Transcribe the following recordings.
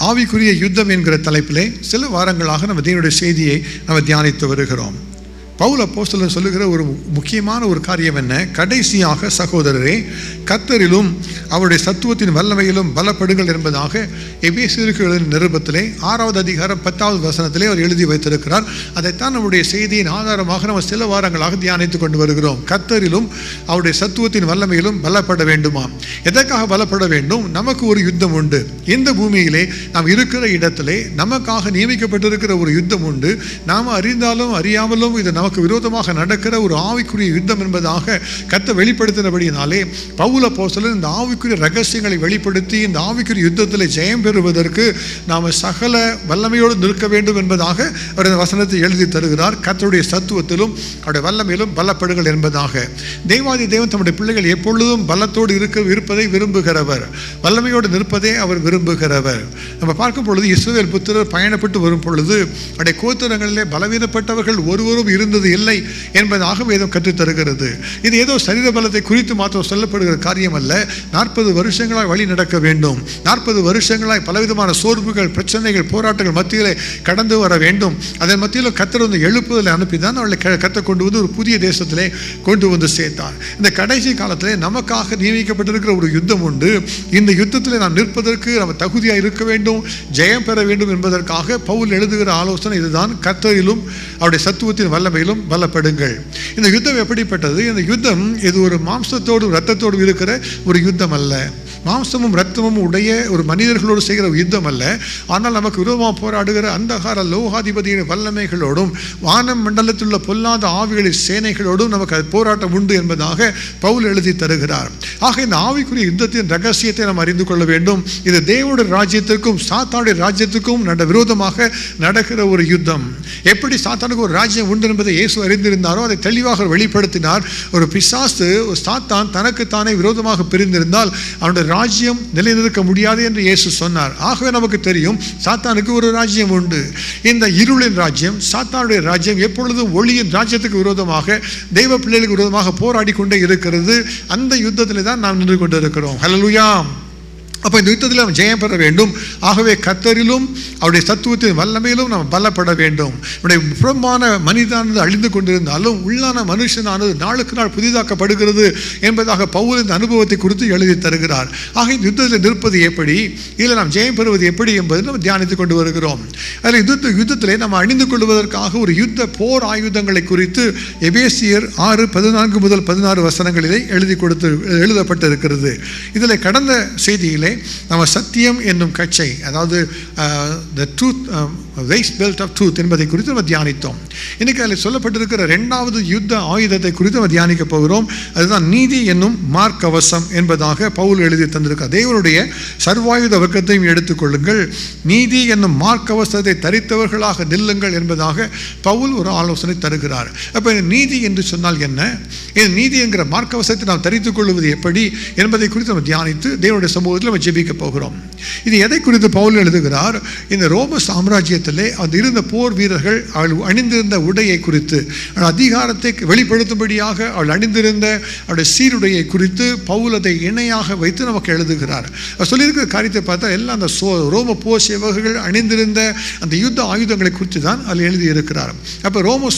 ஆவிக்குரிய யுத்தம் என்கிற தலைப்பிலே சில வாரங்களாக நம்ம தேவனுடைய செய்தியை நம்ம தியானித்து வருகிறோம். பவுல் அப்போஸ்தலன் சொல்லுகிற ஒரு முக்கியமான ஒரு காரியம் என்ன? கடைசியாக சகோதரரே, கர்த்தரிலும் அவருடைய சத்துவத்தின் வல்லமையிலும் பலப்படுங்கள் என்பதாக எபேசியருக்கு எழுதின நிருபத்திலே 6வது அதிகாரம் 10வது வசனத்திலே அவர் எழுதி வைத்திருக்கிறார். அதைத்தான் நம்முடைய செய்தியின் ஆதாரமாக நம்ம சில வாரங்களாக தியானித்து கொண்டு வருகிறோம். கர்த்தரிலும் அவருடைய சத்துவத்தின் வல்லமையிலும் பலப்பட வேண்டுமா? எதற்காக பலப்பட வேண்டும்? நமக்கு ஒரு யுத்தம் உண்டு. இந்த பூமியிலே நாம் இருக்கிற இடத்திலே நமக்காக நியமிக்கப்பட்டிருக்கிற ஒரு யுத்தம் உண்டு. நாம் அறிந்தாலும் அறியாமலும் இது நமக்கு விரோதமாக நடக்கிற ஒரு ஆவிக்குரிய யுத்தம் என்பதாக கர்த்தர் வெளிப்படுத்தினபடியினாலே பவுல் அப்போஸ்தலன் இந்த ஆவிக்குரிய ரகசியங்களை வெளிப்படுத்தி இந்த ஆவிக்குரிய யுத்தத்தில் ஜெயம் பெறுவதற்கு நாம் சகல வல்லமையோடு நிற்க வேண்டும் என்பதாக அவர் இந்த வசனத்தை எழுதி தருகிறார். கர்த்தருடைய சத்துவத்திலும் அவருடைய வல்லமையிலும் பலப்படுங்கள் என்பதாக. தேவாதி தேவன் தம்முடைய பிள்ளைகள் எப்பொழுதும் பலத்தோடு இருப்பதை விரும்புகிறவர், வல்லமையோடு நிற்பதை அவர் விரும்புகிறவர். நம்ம பார்க்கும் பொழுது இஸ்ரவேல் புத்திரர் பயணப்பட்டு வரும் பொழுது அவருடைய கோத்திரங்களிலே பலவீனப்பட்டவர்கள் ஒருவரும் இருந்தது இல்லை என்பதாக வேதம் கற்றுத் தருகிறது. இது ஏதோ சரீர பலத்தை குறித்து மாத்திரம் சொல்லப்படுகிற காரியம் அல்ல. 40 வருஷங்களாய் வழி நடக்க வேண்டும். 40 வருஷங்களாய் பலவிதமான சோர்வுகள், பிரச்சனைகள், போராட்டங்கள் மத்தியிலே கடந்து வர வேண்டும். அதன் மத்தியில் கர்த்தர் வந்து எழுப்புதலை அனுப்பிதான் அவளை கர்த்தர் கொண்டு வந்து ஒரு புதிய தேசத்திலே கொண்டு வந்து சேர்த்தார். இந்த கடைசி காலத்திலே நமக்காக நியமிக்கப்பட்டிருக்கிற ஒரு யுத்தம் உண்டு. இந்த யுத்தத்தில் நாம் நிற்பதற்கு நம்ம தகுதியாக இருக்க வேண்டும், ஜெயம் பெற வேண்டும் என்பதற்காக பவுல் எழுதுகிற ஆலோசனை இதுதான். கர்த்தரிலும் அவருடைய சத்துவத்தின் வல்லமையிலும் பலப்படுங்கள். இந்த யுத்தம் எப்படிப்பட்டது? இந்த யுத்தம் இது ஒரு மாம்சத்தோடு இரத்தத்தோடு இருக்கிற ஒரு யுத்தம் அல்ல. மாம்சமும் இரத்தமும் உடைய ஒரு மனிதர்களோடு செய்கிற யுத்தம் அல்ல. ஆனால் நமக்கு விரோதமாக போராடுகிற அந்தகார லோகாதிபதியின் வல்லமைகளோடும் வானம் மண்டலத்தில் உள்ள பொல்லாத ஆவிகளின் சேனைகளோடும் நமக்கு அது போராட்டம் உண்டு என்பதாக பவுல் எழுதி தருகிறார். ஆக இந்த ஆவிக்குரிய யுத்தத்தின் ரகசியத்தை நாம் அறிந்து கொள்ள வேண்டும். இது தேவனுடைய ராஜ்யத்திற்கும் சாத்தானுடைய ராஜ்யத்துக்கும் விரோதமாக நடக்கிற ஒரு யுத்தம். எப்படி சாத்தானுக்கு ஒரு ராஜ்யம் உண்டு என்பதை இயேசு அறிந்திருந்தாரோ அதை தெளிவாக வெளிப்படுத்தினார். ஒரு பிசாசு, ஒரு சாத்தான் தனக்குத்தானே விரோதமாக பிரிந்திருந்தால் அவனுடைய ராஜ்யம் நிலைநிற்க முடியாது என்று இயேசு சொன்னார். ஆகவே நமக்கு தெரியும் சாத்தானுக்கு ஒரு ராஜ்யம் உண்டு. இந்த இருளின் ராஜ்யம், சாத்தானுடைய ராஜ்யம் எப்பொழுதும் ஒளியின் ராஜ்யத்துக்கு விரோதமாக, தெய்வ பிள்ளைகளுக்கு விரோதமாக போராடி கொண்டே இருக்கிறது. அந்த யுத்தத்திலே தான் நாம் நின்று கொண்டிருக்கிறோம். ஹல்லேலூயா. அப்போ இந்த யுத்தத்தில் நாம் ஜெயம் பெற வேண்டும். ஆகவே கர்த்தரிலும் அவருடைய சத்துவத்தின் வல்லமையிலும் நாம் பலப்பட வேண்டும். நம்முடைய புறம்பான மனிதனானது அழிந்து கொண்டிருந்தாலும் உள்ளான மனுஷனானது நாளுக்கு நாள் புதிதாக்கப்படுகிறது என்பதாக பவுல் இந்த அனுபவத்தை குறித்து எழுதி தருகிறார். ஆக இந்த யுத்தத்தில் நிற்பது எப்படி, இதில் நாம் ஜெயம் பெறுவது எப்படி என்பதை நம்ம தியானித்து கொண்டு வருகிறோம். அதில் யுத்தத்திலே நாம் அணிந்து கொள்வதற்காக ஒரு யுத்த போர் ஆயுதங்களை குறித்து எபேசியர் 6:14 முதல் 16 வசனங்களிலே எழுதப்பட்டிருக்கிறது. இதில் கடந்த செய்தியிலே நம்ம சத்தியம் என்னும் கச்சை, அதாவது the truth, waist belt of truth என்பதை குறித்து நம்ம தியானித்தோம். இன்னைக்கு அதில் சொல்லப்பட்டிருக்கிற 2வது யுத்த ஆயுதத்தை குறித்து நம்ம தியானிக்க போகிறோம். அதுதான் நீதி என்னும் மார்க்கவசம் என்பதாக பவுல் எழுதி தந்திருக்கார். தேவனுடைய சர்வாயுத வர்க்கத்தையும் எடுத்துக்கொள்ளுங்கள், நீதி என்னும் மார்க்கவசத்தை தரித்தவர்களாக நில்லுங்கள் என்பதாக பவுல் ஒரு ஆலோசனை தருகிறார். அப்போ நீதி என்று சொன்னால் என்ன, இந்த நீதி என்கிற மார்க்கவசத்தை நாம் தரித்துக் கொள்வது எப்படி என்பதை குறித்து நம்ம தியானித்து தேவனுடைய சமூகத்தில் ஜெபிக்க போகிறோம். இது எதை குறித்து பவுல் எழுதுகிறார்? இந்த ரோம சாம்ராஜ்யத்திலே அது இருந்த போர் வீரர்கள் அவள் அணிந்திருந்த உடையை குறித்து, அதிகாரத்தை வெளிப்படுத்தும்படியாக அவள் அணிந்திருந்த அவருடைய சீருடையை குறித்து பவுல் அதை இணையாக வைத்து நமக்கு எழுதுகிறார். அவர் சொல்லியிருக்கிற காரியத்தை பார்த்தா எல்லாம் அந்த ரோம போர் சேவகர்கள் அணிந்திருந்த அந்த யுத்த ஆயுதங்களை குறித்து தான் அதில் எழுதியிருக்கிறார். அப்போ ரோம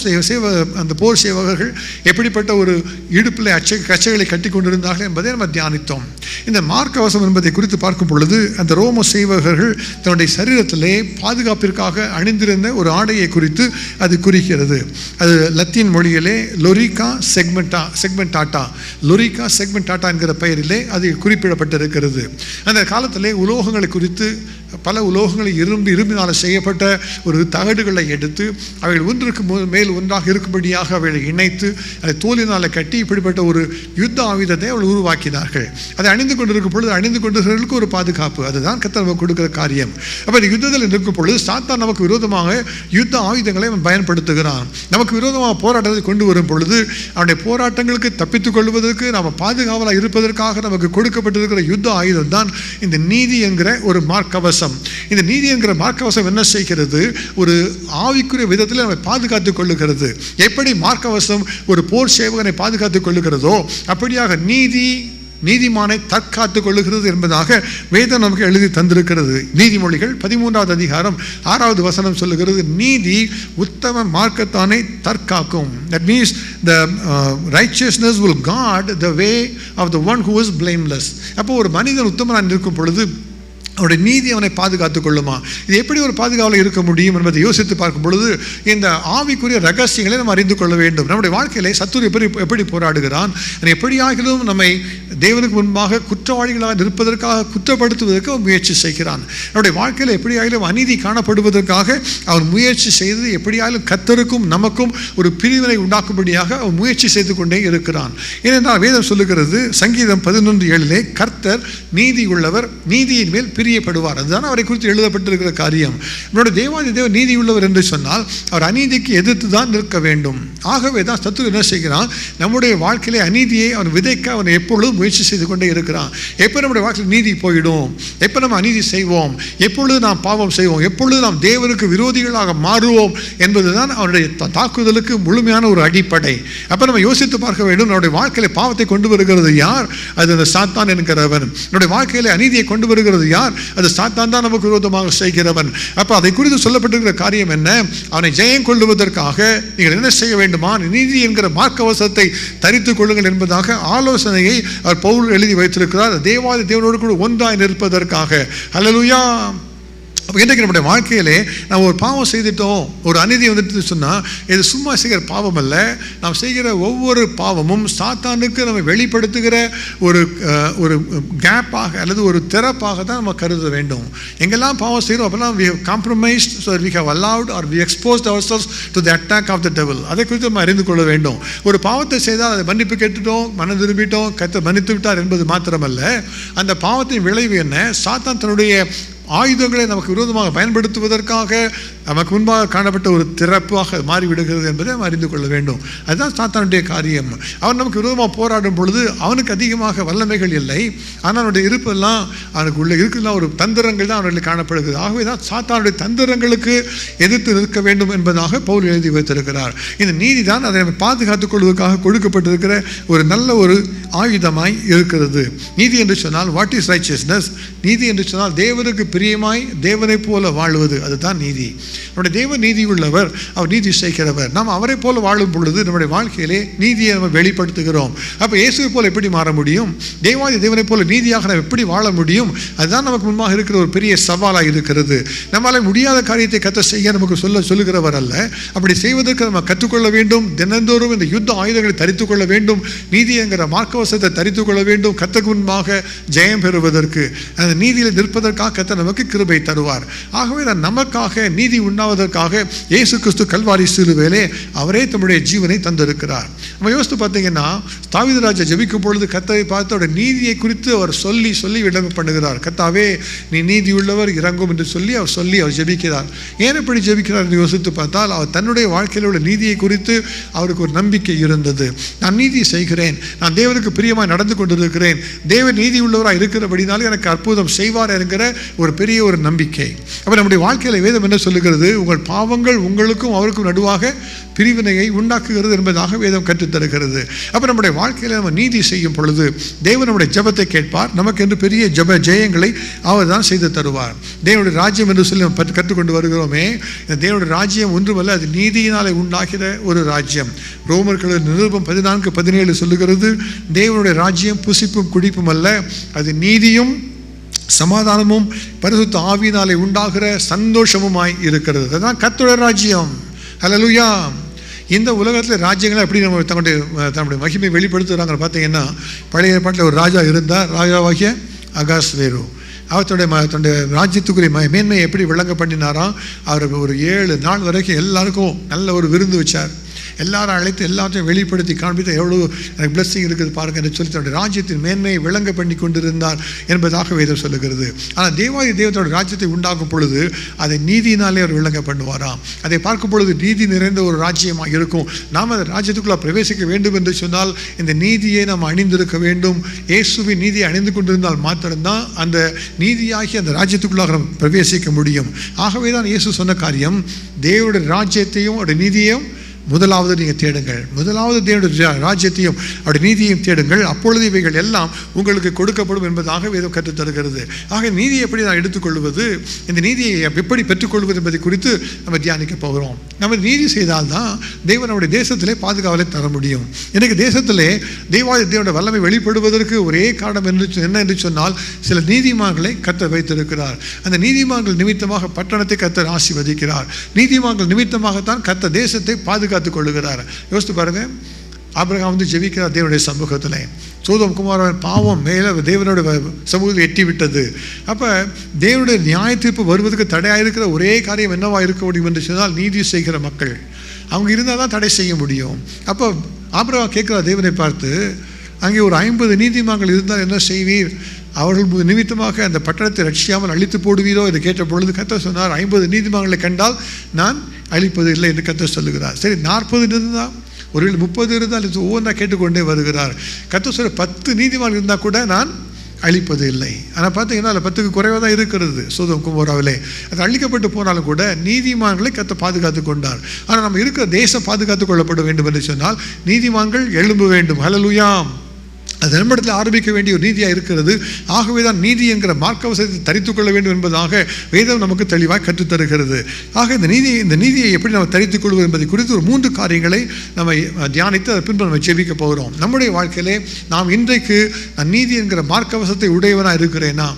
அந்த போர் சேவகர்கள் எப்படிப்பட்ட ஒரு இடுப்பில் கச்சைகளை கட்டி கொண்டிருந்தார்கள் என்பதை நம்ம தியானித்தோம். இந்த மார்க்கவசம் என்பதை குறித்து பார்க்கும் பொழுது அந்த ரோம சேவகர்கள் தன்னுடைய சரீரத்திலே பாதுகாப்பிற்காக அணிந்திருந்த ஒரு ஆடையை குறித்து அது குறிக்கிறது. அது லத்தீன் மொழியிலே லொரிகா செக்மெண்டாட்டா என்கிற பெயரிலே அது குறிப்பிடப்பட்டிருக்கிறது. அந்த காலத்திலே உலோகங்களை குறித்து பல உலோகங்களை இரும்பினால் செய்யப்பட்ட ஒரு தகடுகளை எடுத்து அவைகள் ஒன்றுக்கு மேல் ஒன்றாக இருக்கும்படியாக அவைகளை இணைத்து அதை தோலினால் கட்டி இப்படிப்பட்ட ஒரு யுத்த ஆயுதத்தை அவள் உருவாக்கினார்கள். அதை அணிந்து கொண்டிருக்கும் பொழுது அணிந்து கொண்டிருக்கிறவர்களுக்கு ஒரு பாதுகாப்பு, அதுதான் கர்த்தர் நமக்கு கொடுக்கிற காரியம். அப்போ இந்த யுத்தத்தில் இருக்கும் பொழுது சாத்தான் நமக்கு விரோதமாக யுத்த ஆயுதங்களை அவன் பயன்படுத்துகிறான். நமக்கு விரோதமாக போராட்டத்தை கொண்டு வரும் பொழுது அவனுடைய போராட்டங்களுக்கு தப்பித்துக் கொள்வதற்கு நாம் பாதுகாவலாக இருப்பதற்காக நமக்கு கொடுக்கப்பட்டிருக்கிற யுத்த ஆயுதம் தான் இந்த நீதி என்கிற ஒரு மார்க்கவசம். இந்த நீதி என்கிற மார்க்கவசம் என்ன செய்கிறது? ஒரு ஆவிக்குரிய விதத்தில் நம்மை பாதுகாத்துக் கொள்ளுகிறது. எப்படி மார்க்கவசம் ஒரு போர் சேவகனை பாதுகாத்துக் கொள்ளுகிறதோ அப்படியாக நீதி நீதிமானை தற்காத்து கொள்ளுகிறது என்பதாக வேதம் நமக்கு எழுதி தந்திருக்கிறது. நீதிமொழிகள் 13வது அதிகாரம் 6வது வசனம் சொல்லுகிறது, நீதி உத்தம மார்க்கத்தானை தற்காக்கும். That means the righteousness will guard the way of the one who is blameless. அப்போ ஒரு மனிதன் உத்தமனாக இருக்கும் பொழுது அவருடைய நீதி அவனை பாதுகாத்துக் கொள்ளுமா? இது எப்படி ஒரு பாதுகாவலாக இருக்க முடியும் என்பதை யோசித்து பார்க்கும் பொழுது இந்த ஆவிக்குரிய ரகசியங்களை நம்ம அறிந்து கொள்ள வேண்டும். நம்முடைய வாழ்க்கையிலே சத்துரு எப்படி போராடுகிறான், எப்படியாகிலும் நம்மை தேவனுக்கு முன்பாக குற்றவாளிகளாக நிற்பதற்காக குற்றப்படுத்துவதற்கு அவன் முயற்சி செய்கிறான். நம்முடைய வாழ்க்கையில் எப்படியாகிலும் அநீதி காணப்படுவதற்காக அவன் முயற்சி செய்து எப்படியாகிலும் கர்த்தருக்கும் நமக்கும் ஒரு பிரிவினை உண்டாக்கும்படியாக அவன் முயற்சி செய்து கொண்டே இருக்கிறான். ஏனென்றால் வேதம் சொல்லுகிறது, சங்கீதம் 11:7 கர்த்தர் நீதி உள்ளவர், நீதியின் மேல் பிரியப்படுவார். அதுதான் அவரை குறித்து எழுதப்பட்டிருக்கிற காரியம். நம்முடைய தேவாதி தேவன் நீதி உள்ளவர் என்று சொன்னால் அவர் அநீதிக்கு எதிர்த்து தான் நிற்க வேண்டும். ஆகவே தான் சத்துரு என்ன செய்கிறான், நம்முடைய வாழ்க்கையிலே அநீதியை அவன் விதைக்க அவன் எப்பொழுதும் முயற்சி செய்து கொண்டே இருக்கிறான். எப்போ நம்முடைய வாழ்க்கையில் நீதி போயிடும், எப்போ நம்ம அநீதி செய்வோம், எப்பொழுது நாம் பாவம் செய்வோம், எப்பொழுது நாம் தேவனுக்கு விரோதிகளாக மாறுவோம் என்பதுதான் அவனுடைய தாக்குதலுக்கு முழுமையான ஒரு அடிப்படை. அப்போ நம்ம யோசித்து பார்க்க வேண்டும், நம்முடைய வாழ்க்கையில பாவத்தை கொண்டு வருகிறது யார்? அது அந்த சாத்தான் என்கிறவன். நம்முடைய வாழ்க்கையில அநீதியை கொண்டு வருகிறது யார்? அது சாத்தான் தான் நமக்கு விரோதமாக செய்கிறவன். அப்போ அதை குறித்து சொல்லப்பட்டிருக்கிற காரியம் என்ன? அவனை ஜெயம் கொள்ளுவதற்காக நீங்கள் என்ன செய்ய வேண்டுமா? நீதி என்கிற மார்க்கவசத்தை தரித்துக் கொள்ளுங்கள் என்பதாக ஆலோசனையை அவர் பவுல் எழுதி வைத்திருக்கிறார். தேவாதி தேவனோடு கூட ஒன்றாய் நிற்பதற்காக. ஹல்லேலூயா. இன்றைக்கு நம்முடைய வாழ்க்கையிலே நாம் ஒரு பாவம் செய்துட்டோம், ஒரு அநீதி வந்துட்டு சொன்னால் இது சும்மா செய்கிற பாவம் அல்ல. நாம் செய்கிற ஒவ்வொரு பாவமும் சாத்தானுக்கு நம்ம வெளிப்படுத்துகிற ஒரு கேப்பாக அல்லது ஒரு திறப்பாக தான் நம்ம கருத வேண்டும். எங்கெல்லாம் பாவம் செய்கிறோம் அப்போல்லாம் we have compromised, so we have allowed or we exposed ourselves to the attack of the devil. அதை குறித்து நம்ம அறிந்து கொள்ள வேண்டும். ஒரு பாவத்தை செய்தால் அதை மன்னிப்பு கேட்டுட்டோம், மனம் திரும்பிட்டோம், கர்த்தர் மன்னித்து விட்டார் என்பது மாத்திரமல்ல, அந்த பாவத்தின் விளைவு என்ன? சாத்தான் தன்னுடைய ஆயுதங்களை நமக்கு விரோதமாக பயன்படுத்துவதற்காக நமக்கு முன்பாக காணப்பட்ட ஒரு திறப்பாக மாறிவிடுகிறது என்பதை நாம் அறிந்து கொள்ள வேண்டும். அதுதான் சாத்தானுடைய காரியம். அவன் நமக்கு விரோதமாக போராடும் பொழுது அவனுக்கு அதிகமாக வல்லமைகள் இல்லை, ஆனால் அவனுடைய இருப்பெல்லாம் அவனுக்கு உள்ள இருக்கலாம் ஒரு தந்திரங்கள் தான் அவர்களுக்கு காணப்படுகிறது. ஆகவே தான் சாத்தானுடைய தந்திரங்களுக்கு எதிர்த்து நிற்க வேண்டும் என்பதாக பவுல் எழுதி வைத்திருக்கிறார். இந்த நீதி தான் அதை நம்ம பாதுகாத்துக் கொள்வதற்காக கொடுக்கப்பட்டிருக்கிற ஒரு நல்ல ஒரு ஆயுதமாய் இருக்கிறது. நீதி என்று சொன்னால் வாட் இஸ் ரைச்சியஸ்னஸ்? நீதி என்று சொன்னால் தேவனுக்கு பிரியமாய் தேவனை போல வாழ்வது, அதுதான் நீதி. நம்முடைய தேவன் நீதி உள்ளவர், அவர் நீதி செய்கிறவர். நாம் அவரை போல வாழும் பொழுது நம்முடைய வாழ்க்கையிலே நீதியை நம்ம வெளிப்படுத்துகிறோம். அப்போ இயேசுவை போல எப்படி மாற முடியும்? தேவாதி தேவனை போல நீதியாக நாம் எப்படி வாழ முடியும்? அதுதான் நமக்கு முன்பாக இருக்கிற ஒரு பெரிய சவாலாக இருக்கிறது. நம்மளால் முடியாத காரியத்தை கர்த்தர் செய்ய நமக்கு சொல்லுகிறவர் அல்ல. அப்படி செய்வதற்கு நம்ம கற்றுக்கொள்ள வேண்டும். தினந்தோறும் இந்த யுத்த ஆயுதங்களை தரித்துக் கொள்ள வேண்டும். நீதி என்கிற மார்க்கவசத்தை தரித்துக் கொள்ள வேண்டும். கர்த்தருக்கு முன்பாக ஜெயம் பெறுவதற்கு, அந்த நீதியில் நிற்பதற்காக கர்த்தர் நமக்கு கிருபை தருவார். ஆகவே நமக்காக நீதி உண்டாவதற்காக இயேசு கிறிஸ்து கல்வாரி சிலுவையிலே அவரே தம்முடைய ஜீவனை தந்திருக்கிறார். நம்ம யோசித்து பார்த்தீங்கன்னா, தாவீது ராஜா ஜெபிக்கும் பொழுது கர்த்தரை பார்த்து அவருடைய நீதியை குறித்து அவர் சொல்லி விளம்பரம் பண்ணுகிறார். கர்த்தாவே நீ நீதி உள்ளவர், இறங்கும் என்று சொல்லி அவர் ஜெபிக்கிறார். ஏன் இப்படி ஜெபிக்கிறார் என்று யோசித்து பார்த்தால், அவர் தன்னுடைய வாழ்க்கையில் உள்ள நீதியை குறித்து அவருக்கு ஒரு நம்பிக்கை இருந்தது. நான் நீதி செய்கிறேன், நான் தேவனுக்கு பிரியமாய் நடந்து கொண்டிருக்கிறேன், தேவன் நீதி உள்ளவராக இருக்கிறபடினாலும் எனக்கு அற்புதம் செய்வார் என்கிற ஒரு பெரிய ஒரு நம்பிக்கை. அப்போ நம்முடைய வாழ்க்கையில் வேதம் என்ன சொல்லுகிறது? உங்கள் பாவங்கள் உங்களுக்கும் அவருக்கும் நடுவாக பிரிவினையை உண்டாக்குகிறது என்பதாக வேதம் கற்றுத்தருகிறது. அப்போ நம்முடைய வாழ்க்கையில் நம்ம நீதி செய்யும் பொழுது தேவன் நம்முடைய ஜெபத்தை கேட்பார். நமக்கு என்று பெரிய ஜெயங்களை அவர் தான் செய்து தருவார். தேவனுடைய ராஜ்யம் என்று சொல்லி நம்ம கற்றுக்கொண்டு வருகிறோமே, இந்த தேவனுடைய ராஜ்யம் ஒன்றுமல்ல, அது நீதியினாலே உண்டாகிற ஒரு ராஜ்யம். ரோமர்கள் நிருபம் 14:17 சொல்லுகிறது, தேவனுடைய ராஜ்யம் புசிப்பும் குடிப்பும் அல்ல, அது நீதியும் சமாதானமும் பரிசுத்த ஆவியினாலே உண்டாகிற சந்தோஷமுமாய் இருக்கிறது. அதுதான் கர்த்தருடைய ராஜ்யம். ஹல்லேலூயா. இந்த உலகத்தில் ராஜ்யங்களை எப்படி நம்ம தன்னுடைய மகிமை வெளிப்படுத்துகிறாங்க பார்த்தீங்கன்னா, பழைய ஏற்பாட்டில் ஒரு ராஜா இருந்தார், ராஜாவாகிய அகாஸ்வேரு. அவர் தன்னுடைய ராஜ்யத்துக்குரிய மேன்மையை எப்படி விளங்க பண்ணினாராம்? அவர் ஒரு 7 நாள் வரைக்கும் எல்லாருக்கும் நல்ல ஒரு விருந்து வச்சார். எல்லாரும் அழைத்து எல்லாத்தையும் வெளிப்படுத்தி காண்பித்து எவ்வளோ எனக்கு பிளஸ்ஸிங் இருக்குது பாருங்க என்று சொல்லி தன்னுடைய ராஜ்யத்தின் மேன்மையை விளங்க பண்ணி கொண்டிருந்தார் என்பதாக வேதம் சொல்லுகிறது. ஆனால் தேவாதி தேவத்தோட ராஜ்யத்தை உண்டாக்கும் பொழுது அதை நீதியினாலே அவர் விளங்க பண்ணுவாராம். அதை பார்க்கும் பொழுது நீதி நிறைந்த ஒரு ராஜ்யமாக இருக்கும். நாம் அந்த ராஜ்யத்துக்குள்ளே பிரவேசிக்க வேண்டும் என்று சொன்னால் இந்த நீதியை நாம் அணிந்திருக்க வேண்டும். இயேசுவின் நீதியை அணிந்து கொண்டிருந்தால் மாத்திரம்தான் அந்த நீதியாகி அந்த ராஜ்யத்துக்குள்ளாக நாம் பிரவேசிக்க முடியும். ஆகவே தான் இயேசு சொன்ன காரியம், தேவனுடைய ராஜ்யத்தையும் அவருடைய நீதியையும் முதலாவது நீங்கள் தேடுங்கள், முதலாவது தேவனுடைய ராஜ்யத்தையும் அவருடைய நீதியையும் தேடுங்கள், அப்பொழுது இவைகள் எல்லாம் உங்களுக்கு கொடுக்கப்படும் என்பதாக வேதம் கற்றுத் தருகிறது. ஆக நீதியை எப்படி நான் எடுத்துக்கொள்வது, இந்த நீதியை எப்படி பெற்றுக்கொள்வது என்பதை குறித்து நம்ம தியானிக்க போகிறோம். நம்ம நீதி செய்தால்தான் தேவன் நம்முடைய தேசத்திலே பாதுகாவலை தர முடியும். இன்றைக்கு தேசத்திலே தேவனுடைய வல்லமை வெளிப்படுவதற்கு ஒரே காரணம் என்ன என்று சொன்னால், சில நீதிமான்களை கர்த்தர் வைத்திருக்கிறார். அந்த நீதிமான்கள் நிமித்தமாக பட்டணத்தை கர்த்தர் ஆசீர்வதிக்கிறார். நீதிமான்கள் நிமித்தமாகத்தான் கர்த்தர் தேசத்தை பாதுகாத்துக் கொள்ளுகிறார். யோசித்து பாருங்க, ஆபிரகாம் ஜெபிக்கிறார் தேவனுடைய சமூகத்தில். சோதோம் குமாரன் பாவம் மேலே தேவனுடைய சமூகத்தில் எட்டி விட்டது. அப்போ தேவனுடைய நியாய தீர்ப்பு வருவதற்கு தடையாக இருக்கிற ஒரே காரியம் என்னவா இருக்க முடியும் என்று சொன்னால், நீதி செய்கிற மக்கள் அவங்க இருந்தால் தான் தடை செய்ய முடியும். அப்போ ஆபிரகாம் கேட்குறார் தேவனை பார்த்து, அங்கே ஒரு 50 நீதிமான்கள் இருந்தால் என்ன செய்வீர்? அவர்கள் நிமித்தமாக அந்த பட்டணத்தை ரட்சியாமல் அழித்து போடுவீரோ என்று கேட்ட பொழுது கர்த்தர் சொன்னார், 50 நீதிமான்களை கண்டால் நான் அழிப்பது இல்லை என்று கர்த்தர் சொல்லுகிறார். சரி, 40 இருந்தால், ஒருவேளை 30 இருந்தால் ஒவ்வொன்றா கேட்டுக்கொண்டே வருகிறார். கர்த்தர் சொல்ல 10 நீதிமான் இருந்தால் கூட நான் அழிப்பது இல்லை. ஆனால் பார்த்தீங்கன்னா அதில் 10க்கு குறைவாக தான் இருக்கிறது சோதோம் குமோராவிலே. அது அழிக்கப்பட்டு போனாலும் கூட நீதிமான்களை கர்த்தர் பாதுகாத்து கொண்டார். ஆனால் நம்ம இருக்கிற தேசம் பாதுகாத்து கொள்ளப்பட வேண்டும் என்று சொன்னால் நீதிமான்கள் எழும்ப வேண்டும். ஹல்லேலூயா. அது நம்மிடத்தில் ஆரம்பிக்க வேண்டிய ஒரு நீதியாக இருக்கிறது. ஆகவே தான் நீதி என்கிற மார்க்கவசத்தை தரித்து கொள்ள வேண்டும் என்பதாக வேதம் நமக்கு தெளிவாக கற்றுத்தருகிறது. ஆக இந்த நீதியை எப்படி நம்ம தரித்துக் கொள்வது என்பதை குறித்து ஒரு 3 காரியங்களை நம்ம தியானித்து அதை பின்பு நம்ம ஜெபிக்க போகிறோம். நம்முடைய வாழ்க்கையிலே நாம் இன்றைக்கு நான் நீதி என்கிற மார்க்கவசத்தை உடையவனாக இருக்கிறேனா,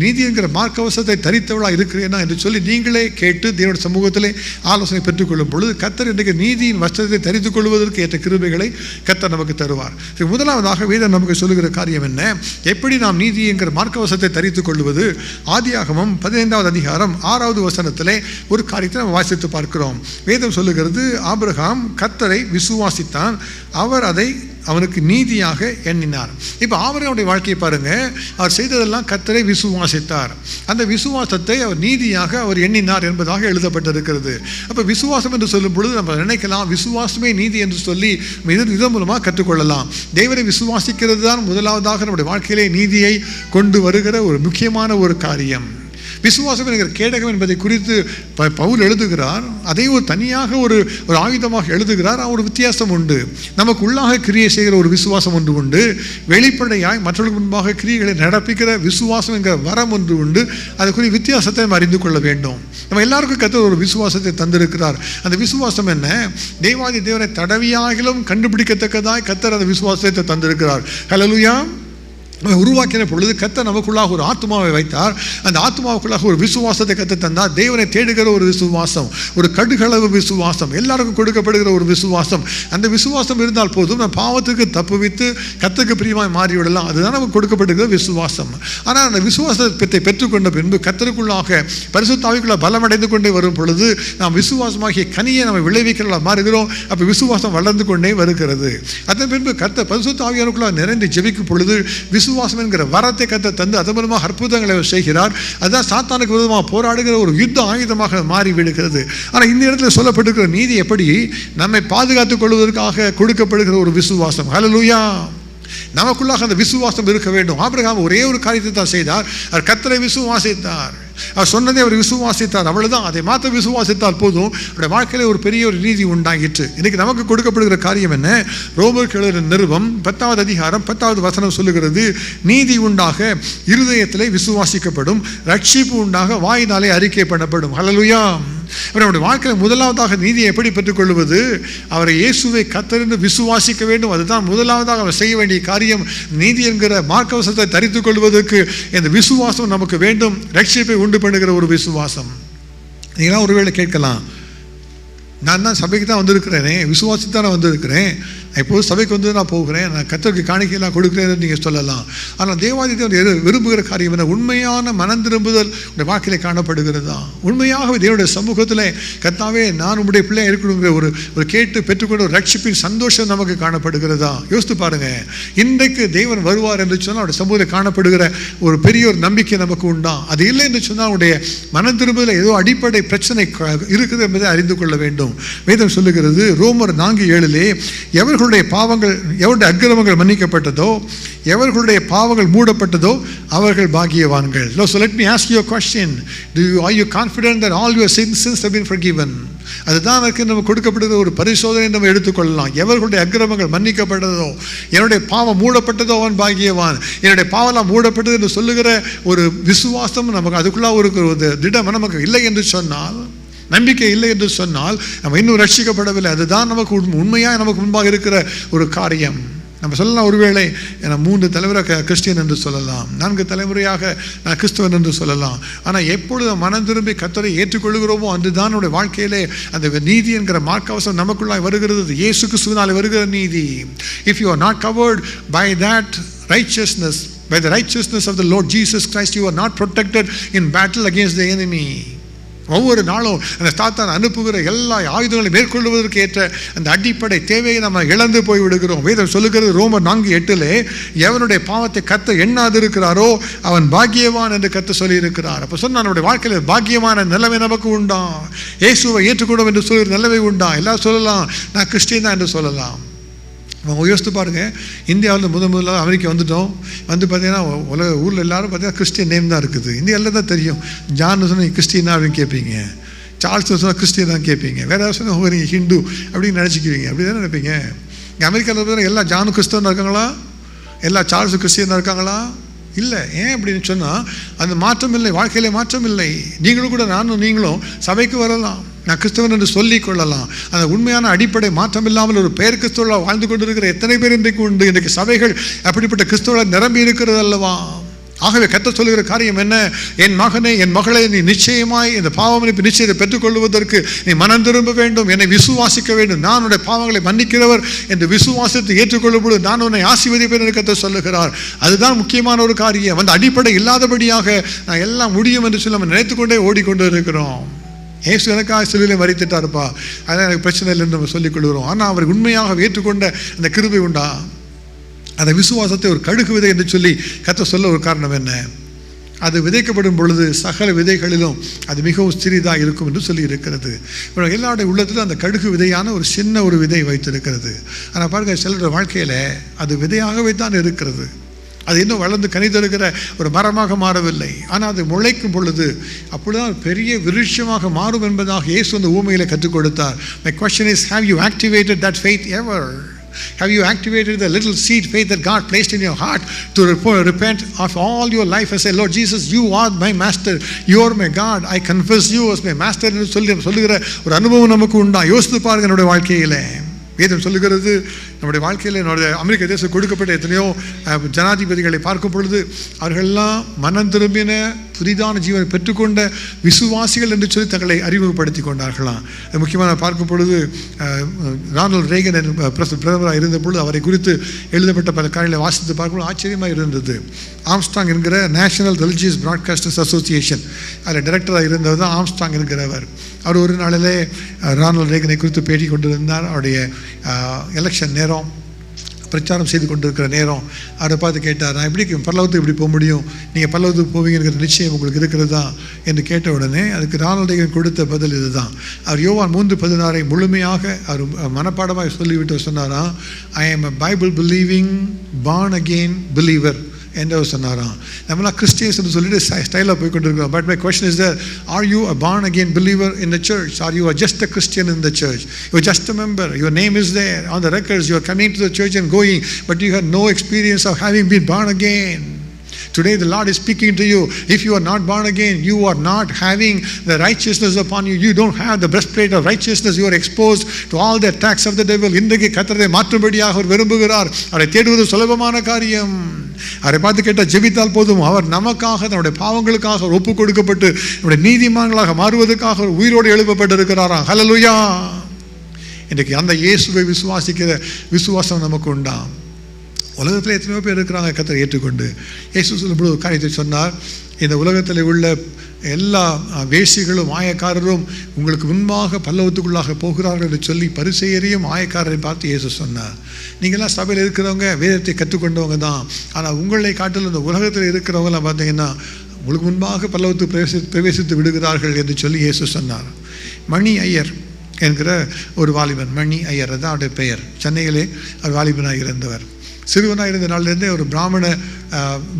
நீதி என்கிற மார்க்கவசத்தை தரித்தவளாக இருக்கிறேனா என்று சொல்லி நீங்களே கேட்டு தேவனுடைய சமூகத்திலே ஆலோசனை பெற்றுக்கொள்ளும் பொழுது கர்த்தர் இன்றைக்கு நீதியின் வஸ்திரத்தை தரித்துக் கொள்வதற்கு ஏற்ற கிருபைகளை கர்த்தர் நமக்கு தருவார். முதலாவதாக வேதம் நமக்கு சொல்லுகிற காரியம் என்ன, எப்படி நாம் நீதி என்கிற மார்க்கவசத்தை தரித்துக் கொள்வது? ஆதியாகமம் 15வது அதிகாரம் 6வது வசனத்திலே ஒரு காரியத்தை நம்ம வாசித்து பார்க்கிறோம். வேதம் சொல்லுகிறது, ஆபிரகாம் கர்த்தரை விசுவாசித்தான், அவர் அதை அவனுக்கு நீதியாக எண்ணினார். இப்போ ஆபிரகாமுடைய வாழ்க்கையை பாருங்க, அவர் செய்ததெல்லாம் கர்த்தரை விசுவாசித்தார். அந்த விசுவாசத்தை அவர் நீதியாக அவர் எண்ணினார் என்பதாக எழுதப்பட்டிருக்கிறது. அப்போ விசுவாசம் என்று சொல்லும் பொழுது நம்ம நினைக்கலாம், விசுவாசமே நீதி என்று சொல்லி இதன் மூலமாக கற்றுக்கொள்ளலாம். தேவனை விசுவாசிக்கிறது தான் முதலாவதாக நம்முடைய வாழ்க்கையிலே நீதியை கொண்டு வருகிற ஒரு முக்கியமான ஒரு காரியம். விசுவாசம் என்கிற கேடகம் என்பதை குறித்து பவுல் எழுதுகிறார். அதை ஒரு தனியாக ஒரு ஆயுதமாக எழுதுகிறார். ஒரு வித்தியாசம் உண்டு. நமக்கு உள்ளாக கிரியை செய்கிற ஒரு விசுவாசம் ஒன்று உண்டு, வெளிப்படையாய் மற்றவர்களுக்கு முன்பாக கிரியைகளை நடப்பிக்கிற விசுவாசம் என்கிற வரம் ஒன்று உண்டு. அதுக்குரிய வித்தியாசத்தை நம்ம அறிந்து கொள்ள வேண்டும். நம்ம எல்லாருக்கும் கர்த்தர் ஒரு விசுவாசத்தை தந்திருக்கிறார். அந்த விசுவாசம் என்ன? தேவாதி தேவனை தடவியாகிலும் கண்டுபிடிக்கத்தக்கதாய் கர்த்தர் அந்த விசுவாசத்தை தந்திருக்கிறார். ஹல்லேலூயா. உருவாக்கின பொழுது கர்த்தர் நமக்குள்ளாக ஒரு ஆத்மாவை வைத்தார். அந்த ஆத்மாவுக்குள்ளாக ஒரு விசுவாசத்தை கர்த்தர் தந்தார். தேவனை தேடுகிற ஒரு விசுவாசம், ஒரு கடுகளவு விசுவாசம், எல்லாருக்கும் கொடுக்கப்படுகிற ஒரு விசுவாசம். அந்த விசுவாசம் இருந்தால் போதும், நம்ம பாவத்துக்கு தப்புவித்து கர்த்தருக்கு பிரியமாய் மாறிவிடலாம். அதுதான் நமக்கு கொடுக்கப்படுகிற விசுவாசம். ஆனால் அந்த விசுவாசத்தை பெற்றுக்கொண்ட பின்பு கர்த்தருக்குள்ளாக பரிசுத்த ஆவிக்குள்ள பலமடைந்து கொண்டே வரும் பொழுது நாம் விசுவாசமாகிய கனியை நம்ம விளைவிக்கிறதா மாறுகிறோம். அப்போ விசுவாசம் வளர்ந்து கொண்டே வருகிறது. அதன் பின்பு கர்த்தர் பரிசுத்த ஆவியானுக்குள்ள நிறைந்து ஜெபிக்கும் பொழுது விசுவாசம் என்கிற வரத்தை கர்த்தர் தந்து அதன் மூலமாக அற்புதங்களை செய்கிறார். அதுதான் சாத்தானுக்கு விரோதமாக போராடுகிற ஒரு யுத்த ஆயுதமாக மாறிவிடுகிறது. ஆனால் இந்த இடத்துல சொல்லப்பட்டிருக்கிற நீதி எப்படி நம்மை பாதுகாத்துக் கொள்வதற்காக கொடுக்கப்படுகிற ஒரு விசுவாசம். ஹல்லேலூயா. நமக்குள்ளாக அந்த விசுவாசம் இருக்க வேண்டும். ஆபிரகாம் ஒரே ஒரு காரியத்தை தான் செய்தார், அவர் கர்த்தரை விசுவாசித்தார். அவர் சொன்னதை அவர் விசுவாசித்தார், அவ்வளவுதான். அதை மாற்ற விசுவாசித்தால் போதும், அவருடைய வாழ்க்கையில ஒரு பெரிய ஒரு நீதி உண்டாகிற்று. இன்னைக்கு நமக்கு கொடுக்கப்படுகிற காரியம் என்ன? ரோமருக்கு எழுதின நிருபம் 10வது அதிகாரம் 10வது வசனம் சொல்லுகிறது, நீதி உண்டாக இருதயத்திலே விசுவாசிக்கப்படும், ரட்சிப்பு உண்டாக வாயினாலே அறிக்கை பண்ணப்படும். ஹல்லேலூயா. நம்முடைய வாழ்க்கையில் முதலாவதாக நீதியை எப்படி பெற்றுக்கொள்வது? அவரை இயேசுவை கர்த்தர் என்று விசுவாசிக்க வேண்டும். அதுதான் முதலாவதாக அவர் செய்ய வேண்டிய காரியம். நீதி என்கிற மார்க்கவசத்தை தரித்துக் கொள்வதற்கு இந்த விசுவாசம் நமக்கு வேண்டும். ரட்சிப்பை உண்டு பண்ணுகிற ஒரு விசுவாசம். நீங்களாம் ஒருவேளை கேட்கலாம், நான் தான் சபைக்கு தான் வந்திருக்கிறேனே, விசுவாசித்தானே வந்திருக்கிறேன், எப்போது சபைக்கு வந்து நான் போகிறேன், நான் கர்த்தருக்கு காணிக்கையெல்லாம் கொடுக்குறேன்னு நீங்கள் சொல்லலாம். ஆனால் தேவாதி தேவன் விரும்புகிற காரியம் என்ன? உண்மையான மனம் திரும்புதல் உடைய வாழ்க்கையில காணப்படுகிறதா? உண்மையாகவே தேவனுடைய சமூகத்தில் கர்த்தாவே நான் உங்களுடைய பிள்ளையாக இருக்கணுங்கிற ஒரு கேட்டு பெற்றுக்கொண்ட ஒரு ரட்சிப்பின் சந்தோஷம் நமக்கு காணப்படுகிறதா? யோசித்து பாருங்க. இன்றைக்கு தேவன் வருவார் என்று சொன்னால் அவருடைய சமூகத்தில் காணப்படுகிற ஒரு பெரிய ஒரு நம்பிக்கை நமக்கு உண்டா? அது இல்லை என்று சொன்னால் அவருடைய மனம் திரும்புதல் ஏதோ அடிப்படை பிரச்சனை இருக்குது என்பதை அறிந்து கொள்ள வேண்டும். வேண்டும். வேதம் சொல்லுகிறது ரோமர் 4:7 எவர்களுடைய அக்கிரமங்கள் மன்னிக்கப்பட்டதோ, எவர்களுடைய பாவங்கள் மூடப்பட்டதோ அவர்கள் பாக்கியவான்கள். So let me ask you a question. Are you confident that all your sins have been forgiven? அதுதான் நம்ம கொடுக்கப்படுகிற ஒரு பரிசோதனை நம்ம எடுத்துக்கொள்ளலாம். எவர்களுடைய அக்கிரமங்கள் மன்னிக்கப்பட்டதோ, என்னுடைய பாவம் மூடப்பட்டதோ அவன் பாக்கியவான். என்னுடைய பாவம் மூடப்பட்டது என்று சொல்லுகிற ஒரு விசுவாசம் நமக்கு அதுக்குள்ள ஒரு திடம் நமக்கு இல்லை என்று சொன்னால், நம்பிக்கை இல்லை என்று சொன்னால் நம்ம இன்னும் ரட்சிக்கப்படவில்லை. அதுதான் நமக்கு உண்மையாக நமக்கு முன்பாக இருக்கிற ஒரு காரியம். நம்ம சொல்லலாம், ஒருவேளை நான் 3 தலைமுறை கிறிஸ்டியன் என்று சொல்லலாம், 4 தலைமுறையாக நான் கிறிஸ்தவன் என்று சொல்லலாம். ஆனால் எப்பொழுது மனம் திரும்பி கர்த்தரை ஏற்றுக்கொள்கிறோமோ அன்றுதான் நம்முடைய வாழ்க்கையிலே அந்த நீதி என்கிற மார்க்கவசம் நமக்குள்ளாய் வருகிறது. இயேசு கிறிஸ்துவினால் வருகிற நீதி. If you are not covered by that righteousness, by the righteousness of the Lord Jesus Christ, you are not protected in battle against the enemy. ஒவ்வொரு நாளும் அந்த சாத்தான் அனுப்புகிற எல்லா ஆயுதங்களையும் மேற்கொள்வதற்கு ஏற்ற அந்த அடிப்படை தேவையை நம்ம இழந்து போய் விடுகிறோம். வேதம் சொல்லுகிறது ரோமர் 4:8 எவனுடைய பாவத்தை கர்த்தர் எண்ணாது இருக்கிறாரோ அவன் பாக்கியவான் என்று கர்த்தர் சொல்லியிருக்கிறார். அப்போ சொன்னால் நம்முடைய வாழ்க்கையில் பாக்கியமான நிலைமை நமக்கு உண்டா? இயேசுவை ஏற்றுக்கொள்ளும் என்று சொல்கிற நிலைமை உண்டா? எல்லாரும் சொல்லலாம் நான் கிறிஸ்டியன் தான் என்று சொல்லலாம். யோசித்து பாருங்கள், இந்தியாவில் முதலாக அமெரிக்கா வந்துட்டோம். பார்த்தீங்கன்னா ஊரில் எல்லாரும் பார்த்தீங்கன்னா கிறிஸ்டியன் நேம் தான் இருக்குது. இந்தியாவில் தான் தெரியும். ஜான் சொன்னால் கிறிஸ்டியனா அப்படின்னு கேட்பீங்க, சார்ல்ஸ் சொன்னால் கிறிஸ்டியன் தான் கேட்பீங்க, வேறு யாரும் சொன்னால் நீங்கள் ஹிந்து அப்படின்னு நினச்சிக்குவீங்க. அப்படி தானே நினைப்பீங்க. இங்கே அமெரிக்காவில் பார்த்தீங்கன்னா எல்லா ஜானும் கிறிஸ்தவனாக இருக்காங்களா? எல்லா சார்ல்ஸும் கிறிஸ்டியனாக இருக்காங்களா? இல்லை. ஏன் அப்படின்னு சொன்னால் அந்த மாற்றம் இல்லை, வாழ்க்கையிலே மாற்றம் இல்லை. நீங்களும் கூட நீங்களும் சபைக்கு வரலாம், நான் கிறிஸ்தவன் என்று சொல்லிக் கொள்ளலாம். அந்த உண்மையான அடிப்படை மாற்றம் இல்லாமல் ஒரு பெயர் கிறிஸ்தவர்களாக வாழ்ந்து கொண்டிருக்கிற எத்தனை பேர் இன்றைக்கு உண்டு. இன்றைக்கு சபைகள் அப்படிப்பட்ட கிறிஸ்தவர்களாக நிரம்பி இருக்கிறது அல்லவா? ஆகவே கர்த்தர் சொல்லுகிற காரியம் என்ன? என் மகனே, என் மகளே, நீ நிச்சயமாய் இந்த பாவமன்னிப்பு நிச்சயத்தை பெற்றுக்கொள்வதற்கு நீ மனம் திரும்ப வேண்டும், என்னை விசுவாசிக்க வேண்டும். நான் உன்னுடைய பாவங்களை மன்னிக்கிறவர் என்று விசுவாசத்தை ஏற்றுக்கொள்ளும் பொழுது நான் உன்னை ஆசீர்வதிப்பேன் என்று கர்த்தர் சொல்லுகிறார். அதுதான் முக்கியமான ஒரு காரியம். அந்த அடிப்படை இல்லாதபடியாக நான் எல்லாம் முடியும் என்று சொல்லி நம்ம நினைத்துக்கொண்டே ஓடிக்கொண்டு இருக்கிறோம். ஏசு எனக்காக சிலுவையிலே மரித்துட்டாருப்பா, அதான் எனக்கு பிரச்சனை இல்லைன்னு நம்ம சொல்லிக் கொள்கிறோம். ஆனால் அவர் உண்மையாக ஏற்றுக்கொண்ட அந்த கிருபை உண்டா? அந்த விசுவாசத்தை ஒரு கடுகு விதை என்று சொல்லி கர்த்தர் சொல்ல ஒரு காரணம் என்ன? அது விதைக்கப்படும் பொழுது சகல விதைகளிலும் அது மிகவும் சிறிதாக இருக்கும் என்று சொல்லி இருக்கிறது. எல்லாருடைய உள்ளத்திலும் அந்த கடுகு விதையான ஒரு சின்ன ஒரு விதை வைத்திருக்கிறது. ஆனால் பாருங்கள், சிலருடைய வாழ்க்கையில் அது விதையாகவே தான் இருக்கிறது. அது இன்னும் வளர்ந்து கனிதருகிற ஒரு மரமாக மாறவில்லை. ஆனால் அது முளைக்கும் பொழுது அப்பொழுதுதான் பெரிய விருட்சமாக மாறும் என்பதாக இயேசு அந்த ஊமையில் கற்றுக் கொடுத்தார். My question is, have you activated that faith ever? Have you activated the little seed faith that God placed in your heart to repent of all your life and say, Lord Jesus, you are my master, you are my God, I confess you as my master என்று சொல்லுகிற ஒரு அனுபவம் நமக்கு உண்டா? யோசித்து பாருங்கள். என்னுடைய வாழ்க்கையில் வேதம் சொல்லுகிறது, நம்முடைய வாழ்க்கையில் என்னுடைய அமெரிக்க தேசம் கொடுக்கப்பட்ட எத்தனையோ ஜனாதிபதிகளை பார்க்கும் பொழுது அவர்களெல்லாம் மனம் திரும்பின புதிதான ஜீவனை பெற்றுக்கொண்ட விசுவாசிகள் என்று சொல்லி தங்களை அறிமுகப்படுத்தி கொண்டார்களாம். முக்கியமாக பார்க்கும் பொழுது ரானல்ட் ரேகன் பிரதமராக இருந்த பொழுது அவரை குறித்து எழுதப்பட்ட பல காரியங்களை வாசித்து பார்க்கும்போது ஆச்சரியமாக இருந்தது. ஆம்ஸ்ட்ராங் என்கிற நேஷனல் ரிலிஜியஸ் பிராட்காஸ்டர்ஸ் அசோசியேஷன் அதில் டைரக்டராக இருந்தவர் தான் ஆம்ஸ்ட்ராங் என்கிறவர். அவர் ஒரு நாளிலே ரானல்ட் ரேகனை குறித்து பேட்டி கொண்டிருந்தார். அவருடைய எலெக்ஷன் நேரம், பிரச்சாரம் செய்து கொண்டிருக்கிற நேரம். அவரை பார்த்து கேட்டார், நான் எப்படி பரலோகத்துக்கு எப்படி போக முடியும், நீங்கள் பரலோகத்துக்கு போவீங்கிற நிச்சயம் உங்களுக்கு இருக்கிறதா என்று கேட்ட உடனே அதுக்கு ரானல்ட் ரேகன் கொடுத்த பதில் இதுதான். அவர் யோவான் 3:16 முழுமையாக அவர் மனப்பாடமாக சொல்லிவிட்டு சொன்னாராம், ஐ ஆம் a Bible believing born again believer என்று அவர் சொன்னாராம். நம்மளாம் கிறிஸ்டியன்ஸ் என்று சொல்லிட்டு ஸ்டைலாக போய் கொண்டிருக்கிறோம். But my question is that, are you a born again believer in the church? Are you just a Christian in the church? You are just a member. Your name is there on the records. You are coming to the church and going, but you have no experience of having been born again. Today the Lord is speaking to you. If you are not born again, you are not having the righteousness upon you. You don't have the breastplate of righteousness. You are exposed to all the attacks of the devil. இன்றைக்கு கர்த்தரை மாற்றும்படியாக அவர் விரும்புகிறார். அவரை தேடுவது சுலபமான காரியம். அவரை பார்த்து கேட்டால் ஜெபித்தால் போதும். அவர் நமக்காக நம்முடைய பாவங்களுக்காக ஒப்பு கொடுக்கப்பட்டு நம்முடைய நீதிமான்களாக மாறுவதற்காக உயிரோடு எழுப்பப்பட்டிருக்கிறாராம். ஹல்லேலூயா. இன்றைக்கு அந்த இயேசுவை விசுவாசிக்கிற விசுவாசம் நமக்கு உண்டாம். உலகத்தில் எத்தனையோ பேர் இருக்கிறாங்க கர்த்தரை ஏற்றுக்கொண்டு. இயேசு சொல்லும்போது ஒரு காரியத்தை சொன்னார், இந்த உலகத்தில் உள்ள எல்லா வேசிகளும் ஆயக்காரரும் உங்களுக்கு முன்பாக பல்லவத்துக்குள்ளாக போகிறார்கள் என்று சொல்லி பரிசேயரையும் ஆயக்காரரை பார்த்து இயேசு சொன்னார், நீங்கள்லாம் சபையில் இருக்கிறவங்க வேதத்தை கற்றுக்கொண்டவங்க தான், ஆனால் உங்களை காட்டில் இந்த உலகத்தில் இருக்கிறவங்களாம் பார்த்தீங்கன்னா உங்களுக்கு முன்பாக பல்லவத்துக்கு பிரவேசித்து விடுகிறார்கள் என்று சொல்லி இயேசு சொன்னார். மணி ஐயர் என்கிற ஒரு வாலிபன், மணி ஐயர் தான் அவருடைய பெயர். சென்னையிலே அவர் வாலிபனாக இருந்தவர். சிறுவனாக இருந்த நாளிலிருந்தே ஒரு பிராமண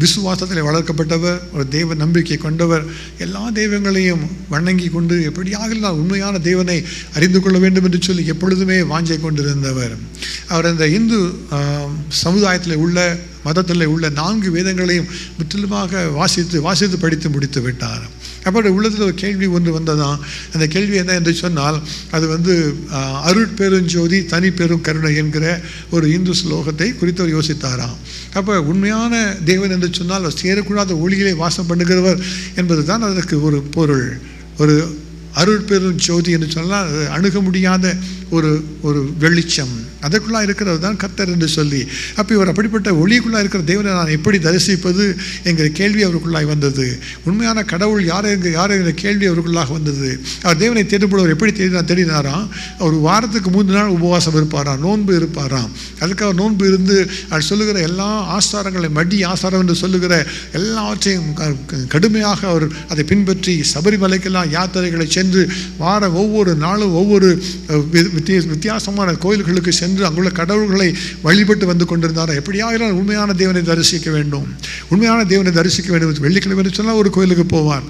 விசுவாசத்தில் வளர்க்கப்பட்டவர், ஒரு தெய்வ நம்பிக்கை கொண்டவர். எல்லா தெய்வங்களையும் வணங்கி கொண்டு எப்படியாக நான் உண்மையான தேவனை அறிந்து கொள்ள வேண்டும் என்று சொல்லி எப்பொழுதுமே வாஞ்சை கொண்டிருந்தவர். அவர் அந்த இந்து சமுதாயத்தில் உள்ள மதத்தில் உள்ள 4 வேதங்களையும் முற்றிலுமாக வாசித்து படித்து முடித்து விட்டார். அப்போ உள்ளத்தில் ஒரு கேள்வி ஒன்று வந்ததான். அந்த கேள்வி என்ன என்று சொன்னால், அது அருட்பெருஞ்சோதி தனி பெரும் கருணை என்கிற ஒரு இந்து ஸ்லோகத்தை குறித்து அவர் யோசித்தாராம். அப்போ உண்மையான தேவன் என்று சொன்னால் சேரக்கூடாத ஒளியிலே வாசம் பண்ணுகிறவர் என்பது தான் அதற்கு ஒரு பொருள். ஒரு அருட்பெரும் ஜோதி என்று சொன்னால் அணுக முடியாத ஒரு வெளிச்சம், அதற்குள்ளாக இருக்கிறது தான் கர்த்தர் என்று சொல்லி, அப்போ இவர் அப்படிப்பட்ட ஒளிக்குள்ளாக இருக்கிற தேவனை நான் எப்படி தரிசிப்பது என்கிற கேள்வி அவருக்குள்ளாக வந்தது. உண்மையான கடவுள் யார் என்கிற கேள்வி அவருக்குள்ளாக வந்தது. அவர் தேவனை தேடுபடுவர் எப்படி தேடினாராம். அவர் வாரத்துக்கு 3 நாள் உபவாசம் இருப்பாராம், நோன்பு இருப்பாராம். அதுக்காக நோன்பு இருந்து அவர் சொல்லுகிற எல்லா ஆசாரங்களை, மடி ஆசாரம் என்று சொல்லுகிற எல்லாவற்றையும் கடுமையாக அவர் அதை பின்பற்றி சபரிமலைக்கெல்லாம் யாத்திரைகளை சென்று வார ஒவ்வொரு நாளும் ஒவ்வொரு வித்தியாசமான கோயில்களுக்கு சென்று அங்குள்ள கடவுள்களை வழிபட்டு வந்து கொண்டிருந்தார். எப்படியாக உண்மையான தேவனை தரிசிக்க வேண்டும், உண்மையான தேவனை தரிசிக்க வேண்டும். வெள்ளிக்கிழமை என்று சொன்னால் ஒரு கோயிலுக்கு போவார்,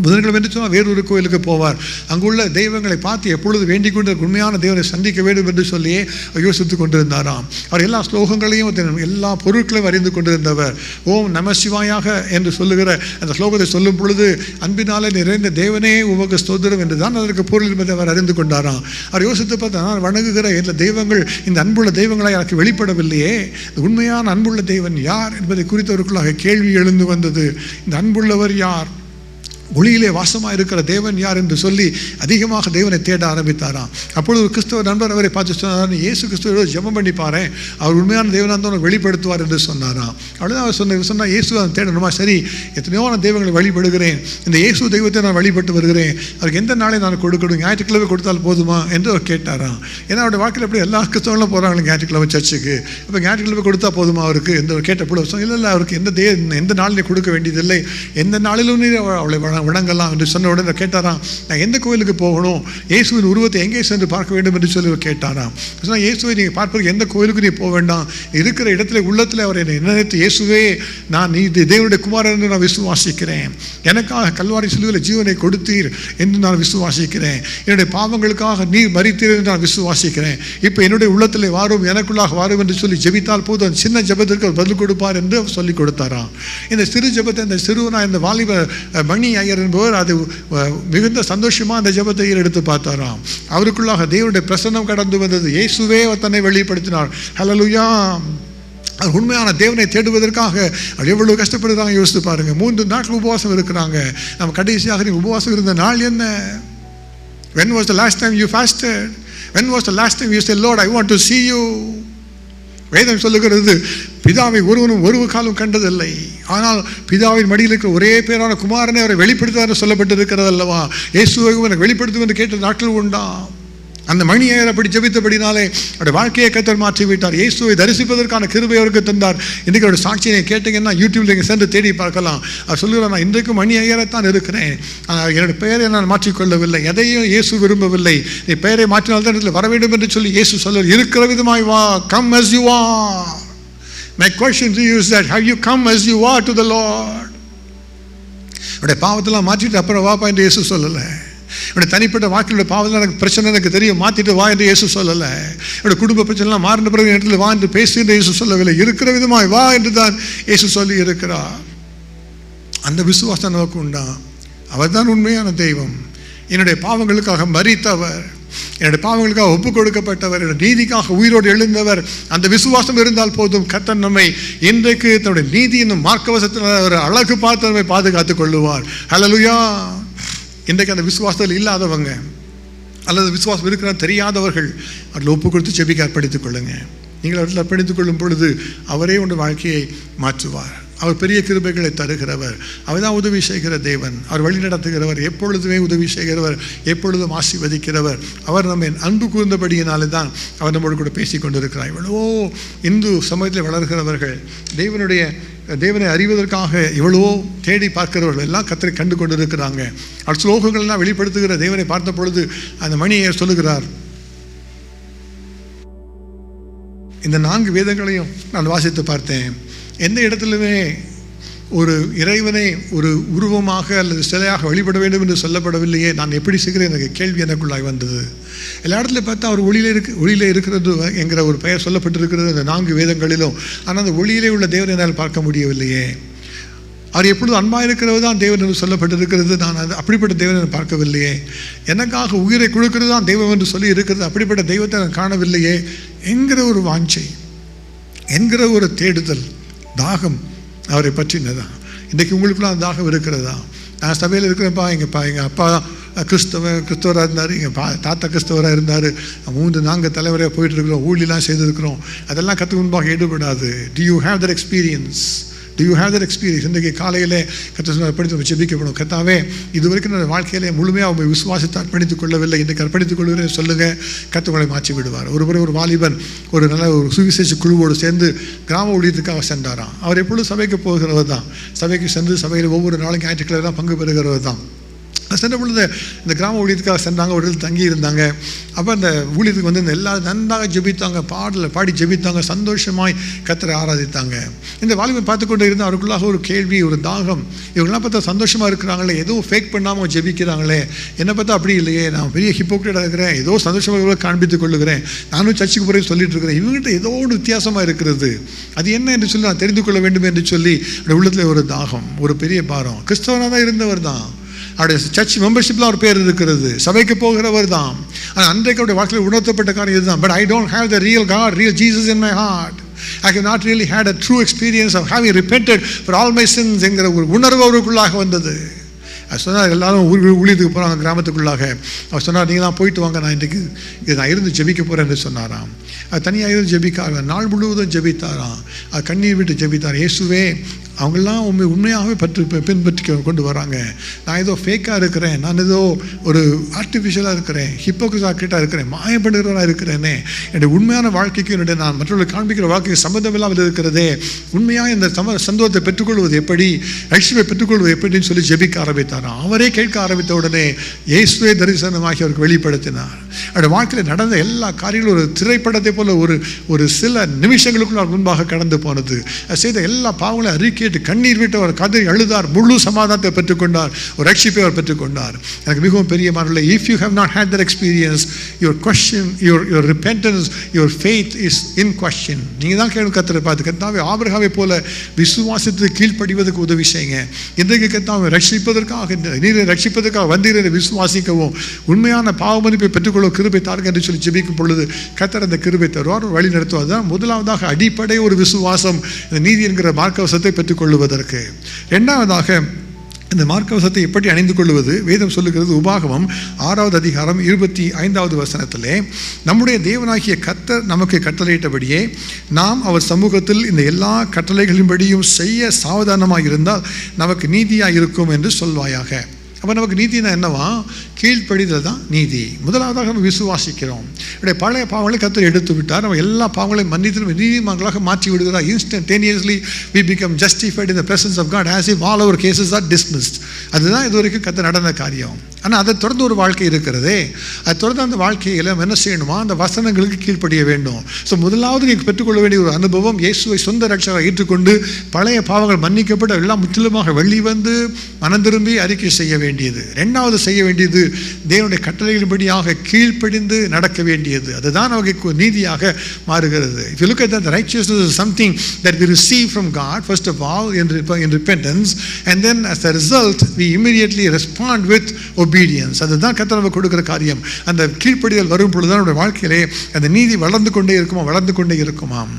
புதன்கிழமை என்று சொன்னால் வேறொரு கோயிலுக்கு போவார். அங்குள்ள தெய்வங்களை பார்த்து எப்பொழுது வேண்டிக் கொண்டு உண்மையான தேவனை சந்திக்க வேண்டும் என்று சொல்லியே யோசித்து கொண்டிருந்தாராம். அவர் எல்லா ஸ்லோகங்களையும் எல்லா பொருட்களையும் அறிந்து கொண்டிருந்தவர். ஓம் நம சிவாயாக என்று சொல்லுகிற அந்த ஸ்லோகத்தை சொல்லும் பொழுது அன்பினாலே நிறைந்த தேவனே உமக்கு ஸ்தோத்திரம் என்று தான் அதற்கு பொருள் என்பதை அவர் அறிந்து கொண்டாராம். அவர் யோசித்து பார்த்து, நான் வணங்குகிற இந்த தெய்வங்கள் இந்த அன்புள்ள தெய்வங்களாக எனக்கு வெளிப்படவில்லையே, உண்மையான அன்புள்ள தெய்வன் யார் என்பதை குறித்தவருக்குள்ளாக கேள்வி எழுந்து வந்தது. இந்த அன்புள்ளவர் யார், ஒளியிலே வாசமாக இருக்கிற தேவன் யார் என்று சொல்லி அதிகமாக தேவனை தேட ஆரம்பித்தாராம். அப்பொழுது ஒரு கிறிஸ்தவ நண்பர் அவரை பார்த்து சொன்னார், இயேசு கிறிஸ்துவோட ஜெபம் பண்ணி பாரு, அவர் உண்மையான தேவனாக தான் வெளிப்படுத்துவார் என்று சொன்னாராம். அவ்வளோதான் அவர் சொன்னால் இயேசு நான் தேடணுமா? சரி, எத்தனையோ நான் தெய்வங்களை வழிபடுகிறேன், இந்த இயேசு தெய்வத்தை நான் வழிபட்டு வருகிறேன், அவருக்கு எந்த நாளை நான் கொடுக்கணும், ஞாயிற்றுக்கிழமை கொடுத்தால் போதுமா என்று அவர் கேட்டாராம். ஏன்னா அவருடைய வாழ்க்கையில் எப்படி எல்லா கிறிஸ்தவங்களும் போகிறாங்க ஞாயிற்றுக்கிழமை சர்ச்சுக்கு, இப்போ ஞாயிற்றுக்கிழமை கொடுத்தா போதுமா அவருக்கு என்று கேட்டப்பொழுது இல்லை, அவருக்கு எந்த நாளிலே கொடுக்க வேண்டியதில்லை, எந்த நாளிலும் அவளை வணங்கலாம் என்று சொன்ன உடனே கேட்டாராம், நான் எந்த கோயிலுக்கு போகணும், இயேசுவின் உருவத்தை எங்கே சென்று பார்க்க வேண்டும் என்று சொல்லி கேட்டாராம். சொன்னால் இயேசுவை நீங்கள் பார்ப்பதற்கு எந்த கோயிலுக்கு நீ போக வேண்டாம், இருக்கிற இடத்துல உள்ளத்தில் அவர் என்னை நினைத்து, இயேசுவே நான் நீ தேவனுடைய குமாரன் என்று நான் விசுவாசிக்கிறேன், எனக்காக கல்வாரி சிலுவையில் ஜீவனை கொடுத்தீர் என்று நான் விசுவாசிக்கிறேன், என்னுடைய பாவங்களுக்காக நீர் மரித்தீர் என்று நான் விசுவாசிக்கிறேன், இப்போ என்னுடைய உள்ளத்தில் வாரும், எனக்குள்ளாக வாரும் என்று சொல்லி ஜெபித்தால் போது அந்த சின்ன ஜெபத்திற்கு அவர் பதில் கொடுப்பார் என்று அவர் சொல்லிக் கொடுத்தாராம். இந்த சிறு ஜெபத்தை இந்த சிறுவனா இந்த வாலிப மணி ஐயர் என்பவர் அது மிகுந்த சந்தோஷமாக அந்த ஜெபத்தை எடுத்து பார்த்தாராம். அவருக்குள்ளாக தேவனுடைய பிரசன்னம் கடந்து வந்தது. இயேசுவே தன்னை வெளிப்படுத்தினார். ஹல்லேலூயா. உண்மையான தேவனை தேடுவதற்காக எவ்வளவு கஷ்டப்படுறாங்க யோசித்து பாருங்க. 3 நாட்கள் உபவாசம் இருக்கிறாங்க. நம்ம கடைசியாக உபவாசம் இருந்த நாள் என்ன? When was the last time you fasted? When was the last time you said, Lord, I want to see you? வேதம் சொல்லுகிறது, பிதாவை ஒருவனும் ஒரு காலம் கண்டதில்லை, ஆனால் பிதாவின் மடியில் இருக்கிற ஒரே பேரான குமாரனை அவரை வெளிப்படுத்துவார் சொல்லப்பட்டு இருக்கிறது அல்லவா. இயேசுவை எனக்கு வெளிப்படுத்தும் என்று கேட்ட நாட்கள் உண்டா? அந்த மணியையர் அப்படி ஜெபித்தபடினாலே அவருடைய வாழ்க்கையை கர்த்தர் மாற்றி விட்டார். இயேசுவை தரிசிப்பதற்கான கிருபை அவருக்கு தந்தார். இன்றைக்கு அவருடைய சாட்சியை கேட்டீங்கன்னா யூடியூப்ல நீங்கள் சென்று தேடி பார்க்கலாம். அவர் சொல்லுகிறார், நான் இன்றைக்கும் மணி ஐயரைத்தான் இருக்கிறேன், என்னுடைய பெயரை நான் மாற்றிக்கொள்ளவில்லை, எதையும் இயேசு விரும்பவில்லை, நீ பெயரை மாற்றினால்தான் இடத்துல வர வேண்டும் என்று சொல்லி இயேசு சொல்லுவார், இருக்கிற விதமாய் வா, come as you are. My question to you is that, have you come as you are to the Lord? அவருடைய பாவத்தெல்லாம் மாற்றிட்டு அப்புறம் வாப்பா என்று இயேசு சொல்லலை. என்னுடைய தனிப்பட்ட வாழ்க்கையோட பாவத்தில் எனக்கு பிரச்சனை எனக்கு தெரியும், மாற்றிட்டு வா என்று இயேசு சொல்லலை. என்னுடைய குடும்ப பிரச்சனைலாம் மாறின பிறகு இடத்துல வா என்று பேசு என்று இயேசு சொல்லவில்லை. இருக்கிற விதமாய் வா என்று தான் இயேசு சொல்லி இருக்கிறார். அந்த விசுவாசம் நமக்கு உண்டா? அவர் தான் உண்மையான தெய்வம். என்னுடைய பாவங்களுக்காக மரித்தவர், என்னுடைய பாவங்களுக்காக ஒப்புக் கொடுக்கப்பட்டவர், என்னுடைய நீதிக்காக உயிரோடு எழுந்தவர். அந்த விசுவாசம் இருந்தால் போதும், கர்த்தர் நம்மை இன்றைக்கு தன்னுடைய நீதி என்னும் மார்க்கவசத்தில் ஒரு அழகு பார்த்து நம்மை பாதுகாத்துக் கொள்ளுவார். ஹல்லேலூயா. இன்றைக்கு அந்த விசுவாசத்தில் இல்லாதவங்க அல்லது விசுவாசம் இருக்கிற தெரியாதவர்கள் அதில் ஒப்பு கொடுத்து செபிக்க அர்ப்பணித்துக் கொள்ளுங்க. நீங்கள் அவர்கள் அர்ப்பணித்துக் கொள்ளும் பொழுது அவரே உங்கள் வாழ்க்கையை மாற்றுவார். அவர் பெரிய கிருபைகளை தருகிறவர், அவர் தான் உதவி செய்கிற தேவன், அவர் வழி நடத்துகிறவர், எப்பொழுதுமே உதவி செய்கிறவர், எப்பொழுதும் ஆசீர்வதிக்கிறவர். அவர் நம்ம அன்பு கூர்ந்தபடியினாலே தான் அவர் நம்மோடு கூட பேசி கொண்டிருக்கிறார். இவ்வளவோ இந்து சமயத்தில் வளர்கிறவர்கள், தேவனுடைய தேவனை அறிவதற்காக எவ்வளவோ தேடி பார்க்கிறவர்கள் எல்லாம் கர்த்தரை கண்டு கொண்டு இருக்கிறாங்க. ஸ்லோகங்கள்லாம் வெளிப்படுத்துகிற தேவனை பார்த்த பொழுது அந்த மணியை சொல்லுகிறார், இந்த 4 வேதங்களையும் நான் வாசித்து பார்த்தேன், எந்த இடத்துலையுமே ஒரு இறைவனை ஒரு உருவமாக அல்லது சிலையாக வழிபட வேண்டும் என்று சொல்லப்படவில்லையே, நான் எப்படி செய்கிறேன் எனக்கு கேள்வி எனக்குள்ளாய் வந்தது. எல்லா இடத்துல பார்த்தா அவர் ஒளியிலே இருக்கிறது என்கிற ஒரு பெயர் சொல்லப்பட்டிருக்கிறது அந்த 4 வேதங்களிலும். ஆனால் அந்த ஒளியிலே உள்ள தேவனை என்னால் பார்க்க முடியவில்லையே. அவர் எப்பொழுதும் அன்பாக இருக்கிறது தான் தேவன் என்று சொல்லப்பட்டிருக்கிறது, நான் அது அப்படிப்பட்ட தேவனை பார்க்கவில்லையே. எனக்காக உயிரை கொடுக்கிறது தான் தெய்வம் என்று சொல்லி இருக்கிறது, அப்படிப்பட்ட தெய்வத்தை நான் காணவில்லையே என்கிற ஒரு வாஞ்சை, என்கிற ஒரு தேடுதல், தாகம் அவரை பற்றினதான். இன்றைக்கு உங்களுக்குலாம் அந்த தாகம் இருக்கிறதா? நான் சபையில் இருக்கிறேன்ப்பா, எங்கள் அப்பா கிறிஸ்தவராக இருந்தார், எங்கள் தாத்தா கிறிஸ்தவராக இருந்தார், 3-4 தலைவரையாக போயிட்டுருக்கிறோம், ஊழிலாம் செய்திருக்கிறோம், அதெல்லாம் கற்றுக்கு முன்பாக ஈடுபடாது. Do you have that experience? இன்றைக்கு காலையிலே கர்த்தர் அர்ப்பணித்து ஜெபிக்கப்படும். கர்த்தாவே, இது வரைக்கும் நான் வாழ்க்கையிலே முழுமையாக அவங்க விசுவாசத்தை அர்ப்பணித்துக் கொள்ளவில்லை, இன்றைக்கு அர்ப்பணித்துக் கொள்கிறேன் சொல்லுங்கள், கர்த்தர் உங்களை மாற்றி விடுவார். ஒரு வாலிபன் ஒரு நல்ல ஒரு சுவிசேஷ குழுவோடு சேர்ந்து கிராம ஊழியத்துக்காக சென்றாராம். அவர் எப்பொழுதும் சபைக்கு போகிறவர் தான், சபைக்கு சென்று சபையில் ஒவ்வொரு நாளும் ஞாயிற்றுக்கிழமை தான் பங்கு பெறுகிறவர் தான். சென்ற பொழுது இந்த கிராம ஊழியத்துக்காக சென்றாங்க, ஒரு இடத்துல தங்கி இருந்தாங்க. அப்போ அந்த ஊழியத்துக்கு வந்து இந்த எல்லாரும் நன்றாக ஜெபித்தாங்க, பாடி ஜெபித்தாங்க, சந்தோஷமாய் கர்த்தரை ஆராதித்தாங்க. இந்த வாலிபன் பார்த்து கொண்டு இருந்தால் அவருக்குள்ளாக ஒரு கேள்வி, ஒரு தாகம், இவங்களாம் பார்த்தா சந்தோஷமாக இருக்கிறாங்களே, எதுவும் ஃபேக் பண்ணாமல் ஜெபிக்கிறாங்களே, என்னை பார்த்தா அப்படி இல்லையே, நான் பெரிய ஹிப்போக்ரேட்டாக இருக்கிறேன், ஏதோ சந்தோஷமாக காண்பித்துக் கொள்ளுகிறேன், நானும் சர்ச்சுக்கு போய் சொல்லிட்டு இருக்கிறேன், இவங்ககிட்ட ஏதோ ஒரு வித்தியாசமாக இருக்கிறது, அது என்ன என்று சொல்லி நான் தெரிந்து கொள்ள வேண்டும் என்று சொல்லி உள்ளத்தில் ஒரு தாகம், ஒரு பெரிய பாரம். கிறிஸ்தவனாக தான் இருந்தவர் தான், அவருடைய சர்ச் மெம்பர்ஷிப்பில் அவர் பேர் இருக்கிறது, சபைக்கு போகிறவர் தான். ஆனால் அன்றைக்கு அவருடைய வாழ்க்கையில் உணர்த்தப்பட்ட காரியம் இதுதான். But I don't have the real God, real Jesus in my heart. I have not really had a true experience of having repented for all my sins என்கிற ஒரு உணர்வு அவருக்குள்ளாக வந்தது. அது சொன்னார், எல்லாரும் ஊழியத்துக்கு போகிறாங்க கிராமத்துக்குள்ளாக. அவர் சொன்னார், நீங்கள் தான் போயிட்டு வாங்க, நான் இன்றைக்கு நான் இருந்து ஜெபிக்க போகிறேன் என்று சொன்னாராம். அது தனியாக இருந்து ஜெபிக்காக நாள் முழுவதும் ஜெபித்தாராம். அது கண்ணீர் விட்டு ஜெபித்தார். இயேசுவே, அவங்கெல்லாம் உண்மையாகவே பின்பற்றி கொண்டு வராங்க, நான் ஏதோ ஃபேக்காக இருக்கிறேன், நான் ஏதோ ஒரு ஆர்டிஃபிஷியலாக இருக்கிறேன், ஹிப்போக்ரிட்டாக இருக்கிறேன், மாயம் பண்ணுகிறவராக இருக்கிறேனே, என்னுடைய உண்மையான வாழ்க்கைக்கு என்னுடைய நான் மற்றவர்களுக்கு காண்பிக்கிற வாழ்க்கைக்கு சம்மந்தம் இல்லாமல் இருக்கிறதே, உண்மையாக இந்த சந்தோஷத்தை பெற்றுக்கொள்வது எப்படி, ரட்சிப்பை பெற்றுக்கொள்வது எப்படின்னு சொல்லி ஜெபிக்க ஆரம்பித்தாராம். அவரே கேட்க ஆரம்பித்த உடனே இயேசுவே தரிசனமாகி அவருக்கு வெளிப்படுத்தினார். அவருடைய வாழ்க்கையில் நடந்த எல்லா காரியங்களும் ஒரு திரைப்படத்தை போல ஒரு சில நிமிஷங்களுக்குள்ள அவர் முன்பாக கடந்து போனது. செய்த எல்லா பாவங்களையும் அறிக்கை கண்ணீர் விட்டு அவர் கதறி அழுதார், முழு சமாதானத்தை பெற்றுக்கொண்டார், ஒரு ரட்சிப்பை அவர் பெற்றுக்கொண்டார். எனக்கு மிகவும் பெரிய மாறல, if you have not had that experience, your question, your repentance, your faith is in question. நீங்கள் தான் கேள்வி கர்த்தரை பார்த்து, கர்த்தாவே ஆபிரகாமை போல விசுவாசத்தை கீழ்ப்படிவதற்கு உதவி செய்யுங்க. இன்றைக்கு கர்த்தாவை ரட்சிப்பதற்காக, நீரை ரட்சிப்பதற்காக வந்தீரை விசுவாசிக்கவும் உண்மையான பாவ மன்னிப்பை பெற்றுக்கொள்ள கிருபை தாருங்க என்று சொல்லி ஜெபிக்கும் பொழுது கர்த்தர் அந்த கிருபை தருவார், வழி நடத்துவார். தான் முதலாவதாக அடிப்படை ஒரு விசுவாசம், இந்த நீதி என்கிற மார்க்கவசத்தை கொள்வதற்கு. இரண்டாவதாக இந்த மார்க்கவசத்தை எப்படி அணிந்து கொள்வது? வேதம் சொல்லுகிறது, உபாகமம் 6வது அதிகாரம் 25வது வசனத்திலே, நம்முடைய தேவனாகிய கர்த்தர் நமக்கு கட்டளையிட்டபடியே நாம் அவர் சமூகத்தில் இந்த எல்லா கட்டளைகளின்படியும் செய்ய சாவதானமாக இருந்தால் நமக்கு நீதியாக இருக்கும் என்று சொல்வாயாக. அப்போ நமக்கு நீதினா என்னவா? கீழ்ப்படிதல் தான் நீதி. முதலாவதாக நம்ம விசுவாசிக்கிறோம். என்னுடைய பழைய பாவங்களை கர்த்தர் எடுத்து விட்டார், நம்ம எல்லா பாவங்களையும் மன்னித்து நீதிமான்களாக மாற்றி விடுகிறார். Instantaneously we become justified in the presence of God as if all our cases are dismissed. அதுதான் இது வரைக்கும் கர்த்தர் நடந்த காரியம். ஆனால் அதை தொடர்ந்து ஒரு வாழ்க்கை இருக்கிறதே, அது தொடர்ந்து அந்த வாழ்க்கையில் என்ன செய்யணுமா? அந்த வசனங்களுக்கு கீழ்ப்படிய வேண்டும். ஸோ முதலாவது நீங்கள் பெற்றுக்கொள்ள வேண்டிய ஒரு அனுபவம், இயேசுவை சொந்த ரட்சகராக ஏற்றுக்கொண்டு பழைய பாவங்கள் மன்னிக்கப்பட்டு எல்லாம் முற்றிலுமாக வெளிவந்து மனம் திரும்பி அறிக்கை செய்ய வேண்டியது. ரெண்டாவது செய்ய வேண்டியது, தேவனுடைய கட்டளைகளின்படியாக கீழ்ப்படிந்து நடக்க வேண்டியது. அதுதான் நமக்கு நீதியாக மாறுகிறது. If you look at that, the righteousness is something that we receive from God first of all in repentance, and then as a result we immediately respond with obedience. அதுதான் கர்த்தர் நமக்கு கொடுக்கிற காரியம். அந்த கீழ்ப்படிதல் வரும் பொழுதுதான் நம்முடைய வாழ்க்கையிலே அந்த நீதி வளர்ந்து கொண்டே இருக்குமாம்.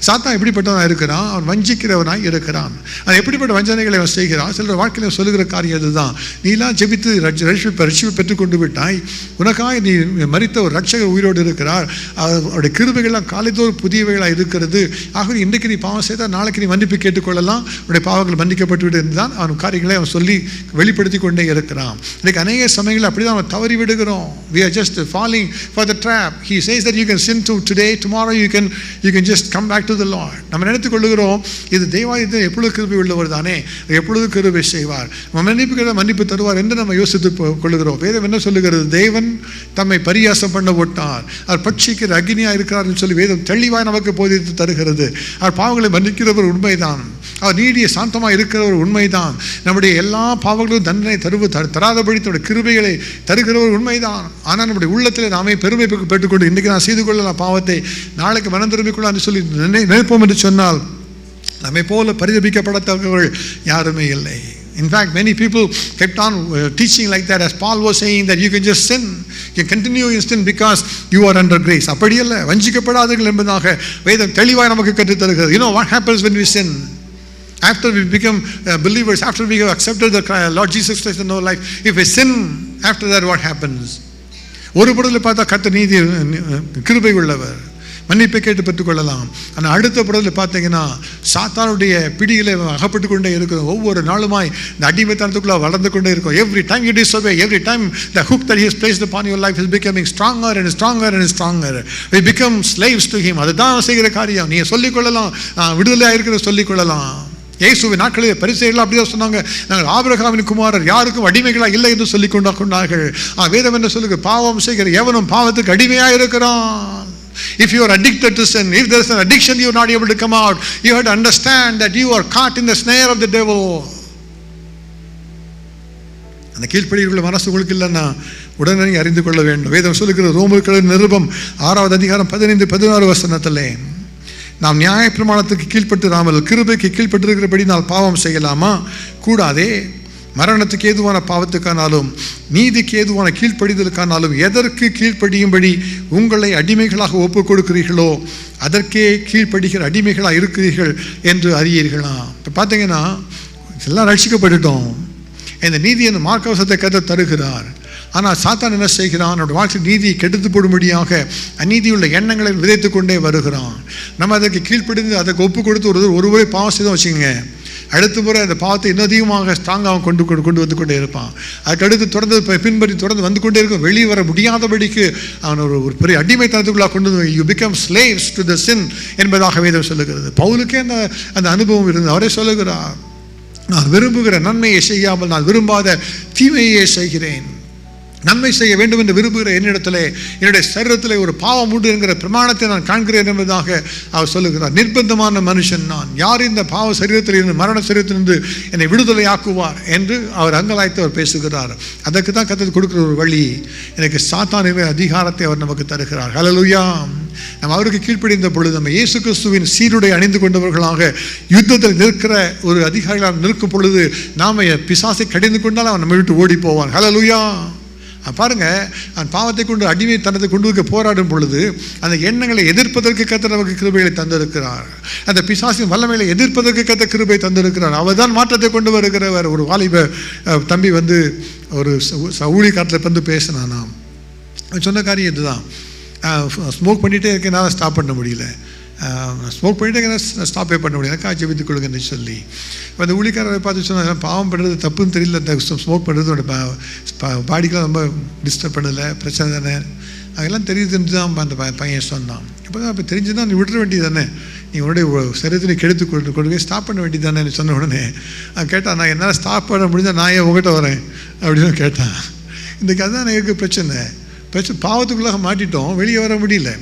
சாத்தான் எப்படிப்பட்டவனாக இருக்கிறான்? அவன் வஞ்சிக்கிறவனாய் இருக்கிறான். அது எப்படிப்பட்ட வஞ்சனைகளை அவன் செய்கிறான்? சிலர் வாழ்க்கையில் சொல்லுகிற காரியம் அதுதான், நீலாம் ஜெபித்து ரட்சிப்பை பெற்றுக்கொண்டு விட்டாய், உனக்காக நீ மரித்த ஒரு ரட்சகர் உயிரோடு இருக்கிறார், அவருடைய கிருபைகள்லாம் காலைதோறும் புதியவைகளாக இருக்கிறது, ஆகவே இன்றைக்கு நீ பாவம் செய்தால் நாளைக்கு நீ மன்னிப்பு கேட்டுக்கொள்ளலாம், உடைய பாவங்கள் மன்னிக்கப்பட்டு விட்டு இருந்தான் அவன் காரியங்களை அவன் சொல்லி வெளிப்படுத்தி கொண்டே இருக்கிறான். இன்றைக்கு அநேக அநேக சமயங்களில் அப்படி தான் நம்ம தவறி விடுகிறோம். We are just falling for the trap. He says that you can sin today, tomorrow you can just come back to the Lord. நம்ம நினைத்துக் கொள்ளுகிறோம் இது தேவாலயத்தில் எப்பொழுது கிருபை உள்ளவர் தானே, எப்பொழுது கிருபை செய்வார், மன்னிப்பு தருவார் என்று நம்ம யோசித்து கொள்ளுகிறோம். வேதம் என்ன சொல்லுகிறது? தேவன் தம்மை பரியாசம் பண்ண விட்டார், அவர் பட்சிக்கிற அக்னியாக இருக்கிறார் என்று சொல்லி வேதம் தெளிவாய் நமக்கு போதித்து தருகிறது. அவர் பாவங்களை மன்னிக்கிறவர் உண்மைதான், அவர் நீடிய சாந்தமாக இருக்கிறவர் உண்மைதான், நம்முடைய எல்லா பாவங்களும் தண்டனை தராதபடி தன்னுடைய கிருபைகளை தருகிறவர் உண்மைதான். ஆனால் நம்முடைய உள்ளத்தில் நாமே பெருமை பெற்றுக்கொண்டு இன்றைக்கு நான் செய்து கொள்ளலாம் பாவத்தை, நாளைக்கு மனம் திரும்பிக் கொள்ளலாம் என்று சொல்லி நினைப்போம் என்று சொன்னால் நம்மை போல பரிதபிக்கப்படத்தக்கவர்கள் யாருமே இல்லை. In fact, many people kept on teaching like that, as Paul was saying that you can just sin, you can continue in sin because you are under grace. அப்படி அல்ல, வஞ்சிக்கப்படாதீர்கள் என்பதாக வேதம் தெளிவாய் நமக்கு கற்றுத் தருகிறது. You know what happens when we sin? After we become believers, after we have accepted the Lord Jesus Christ in our life, if we sin, after that what happens? ஒரு பொருளை பார்த்தா கர்த்தர் நீதி கிருபை உள்ளவர், மன்னிப்பை கேட்டு பெற்றுக்கொள்ளலாம். ஆனால் அடுத்த புறத்தில் பார்த்தீங்கன்னா சாத்தானுடைய பிடிகளை அகப்பட்டு கொண்டே இருக்கிறோம். ஒவ்வொரு நாளுமாய் இந்த அடிமைத்தனத்துக்குள்ள வளர்ந்து கொண்டே இருக்கும். Every time you disobey, every time the hook that he has placed upon your life is becoming stronger and stronger and stronger. We become slaves to him. அதுதான் செய்கிற காரியம். நீ சொல்லிக்கொள்ளலாம், விடுதலையாக இருக்கிற சொல்லிக்கொள்ளலாம். இயேசுவின் நாட்களில் பரிசேயர்கள் அப்படிதான் சொன்னாங்க, நாங்கள் ஆபிரகாமின் குமாரர், யாருக்கும் அடிமைகளா இல்லை என்று சொல்லிக் கொண்டார்கள். வேதம் என்ன சொல்லுங்க? பாவம் செய்கிற எவனும் பாவத்துக்கு அடிமையாக இருக்கிறான். If you are addicted to sin, if there is an addiction you are not able to come out, you have to understand that you are caught in the snare of the devil. அந்த கீழ்ப்படியுள்ள மனசு உங்களுக்கு இல்லைன்னா உடனே அறிந்து கொள்ள வேண்டும். வேதம் சொல்லுகிற ரோமர்கள் நிருபம் 6வது அதிகாரம் 15-16 வசனத்திலே, நாம் நியாய பிரமாணத்துக்கு கீழ்ப்பட்டிராமல் கிருபைக்கு கீழ்ப்பட்டிருக்கிறபடி நான் பாவம் செய்யலாமா? கூடாதே. மரணத்துக்கு ஏதுவான பாவத்துக்கானாலும் நீதிக்கு ஏதுவான கீழ்ப்படிதலுக்கானாலும் எதற்கு கீழ்ப்படியும்படி உங்களை அடிமைகளாக ஒப்புக் கொடுக்கிறீர்களோ அதற்கே கீழ்ப்படுகிற அடிமைகளாக இருக்கிறீர்கள் என்று அறியீர்களா? இப்போ பார்த்தீங்கன்னா எல்லாம் ரட்சிக்கப்பட்டுட்டோம், இந்த நீதி என்ற மார்க்கவசத்தை கர்த்தர் தருகிறார். ஆனால் சாத்தான் என்ன செய்கிறான்? நம்முடைய வாழ்க்கை நீதியை கெடுத்து போடும்படியாக அநீதியுள்ள எண்ணங்களை விதைத்து கொண்டே வருகிறான். நம்ம அதற்கு கீழ்ப்படிந்து அதற்கு ஒப்பு கொடுத்து ஒரு முறை பாவம் செய்தோம் வச்சுக்கோங்க, அடுத்த முறை அந்த பாவத்தை இன்னும் அதிகமாக ஸ்ட்ராங்காக கொண்டு வந்து கொண்டே இருப்பான். அதுக்கடுத்து தொடர்ந்து பின்பற்றி தொடர்ந்து வந்து கொண்டே இருக்கும். வெளியே வர முடியாதபடிக்கு அவன் ஒரு பெரிய அடிமைத்தனத்துக்குள்ளாக கொண்டு வந்து you become slaves to the sin என்பதாக வேதம் சொல்லுகிறது. பவுலுக்கே அந்த அனுபவம் இருந்து அவரே சொல்லுகிறார், நான் விரும்புகிற நன்மையை செய்யாமல் நான் விரும்பாத தீமையே செய்கிறேன். நன்மை செய்ய வேண்டும் என்று விரும்புகிற என்னிடத்திலே என்னுடைய சரீரத்திலே ஒரு பாவம் உண்டு என்கிற பிரமாணத்தை நான் காண்கிறேன் என்பதாக அவர் சொல்லுகிறார். நிர்பந்தமான மனுஷன் நான், யார் இந்த பாவ சரீரத்தில் இருந்து மரண சரீரத்திலிருந்து என்னை விடுதலை ஆக்குவார் என்று அவர் அங்கலாய்த்து அவர் பேசுகிறார். அதற்கு தான் கர்த்தர் கொடுக்கிற ஒரு வழி, எனக்கு சாத்தானின் அதிகாரத்தை அவர் நமக்கு தருகிறார். ஹல்லேலூயா. நம்ம அவருக்கு கீழ்ப்படிந்த பொழுது நம்ம இயேசு கிறிஸ்துவின் சீருடை அணிந்து கொண்டவர்களாக யுத்தத்தில் நிற்கிற ஒரு அதிகாரிகளாக நிற்கும் பொழுது நாம் பிசாசை கடிந்து கொண்டால் அவன் நம்ம விட்டு ஓடி போவான். ஹல்லேலூயா. பாருங்க, அந்த பாவத்தை கொண்டு அடிமைத்தனத்தை கொண்டு வைக்க போராடும் பொழுது அந்த எண்ணங்களை எதிர்ப்பதற்கு கர்த்தர் நமக்கு கிருபைகளை தந்திருக்கிறார். அந்த பிசாசின் வல்லமையை எதிர்ப்பதற்கு கர்த்தர் கிருபை தந்திருக்கிறார். அவர் தான் மாற்றத்தை கொண்டு வருகிறவர். ஒரு வாலிப தம்பி வந்து ஒரு ஊழியக்காரத்தில் வந்து பேசினானா, சொன்ன காரியம் இதுதான், ஸ்மோக் பண்ணிகிட்டே இருக்கனால ஸ்டாப் பண்ண முடியல, ஸ்மோக் பண்ணிட்டு ஸ்டாப்பே பண்ண முடியாது, எனக்கு ஜெபித்துக் கொள்ளுங்கன்னு சொல்லி அந்த ஊழியக்காரரை பார்த்து சொன்னால், பாவம் பண்ணுறது தப்புன்னு தெரியல, இந்த ஸ்மோக் பண்ணுறது பாடிக்கெலாம் ரொம்ப டிஸ்டர்ப் பண்ணலை, பிரச்சனை தானே, அதெல்லாம் தெரியுதுன்னு தான் அந்த பையன் சொன்னான். இப்போ தான் அப்போ தெரிஞ்சுதான் நீ விட்டுற வேண்டியது தானே, நீ உன்னுடைய சரீரத்தை கெடுத்து கொண்டு ஸ்டாப் பண்ண வேண்டியது தானே சொன்ன உடனே கேட்டான், நான் என்னால் ஸ்டாப் பண்ண முடிஞ்சால் நான் ஏன் உங்கள்கிட்ட வரேன் அப்படின்னு கேட்டான். இன்றைக்கி அதுதான் எனக்கு பிரச்சனை, பாவத்துக்குள்ளாக மாட்டிட்டோம், வெளியே வர முடியல.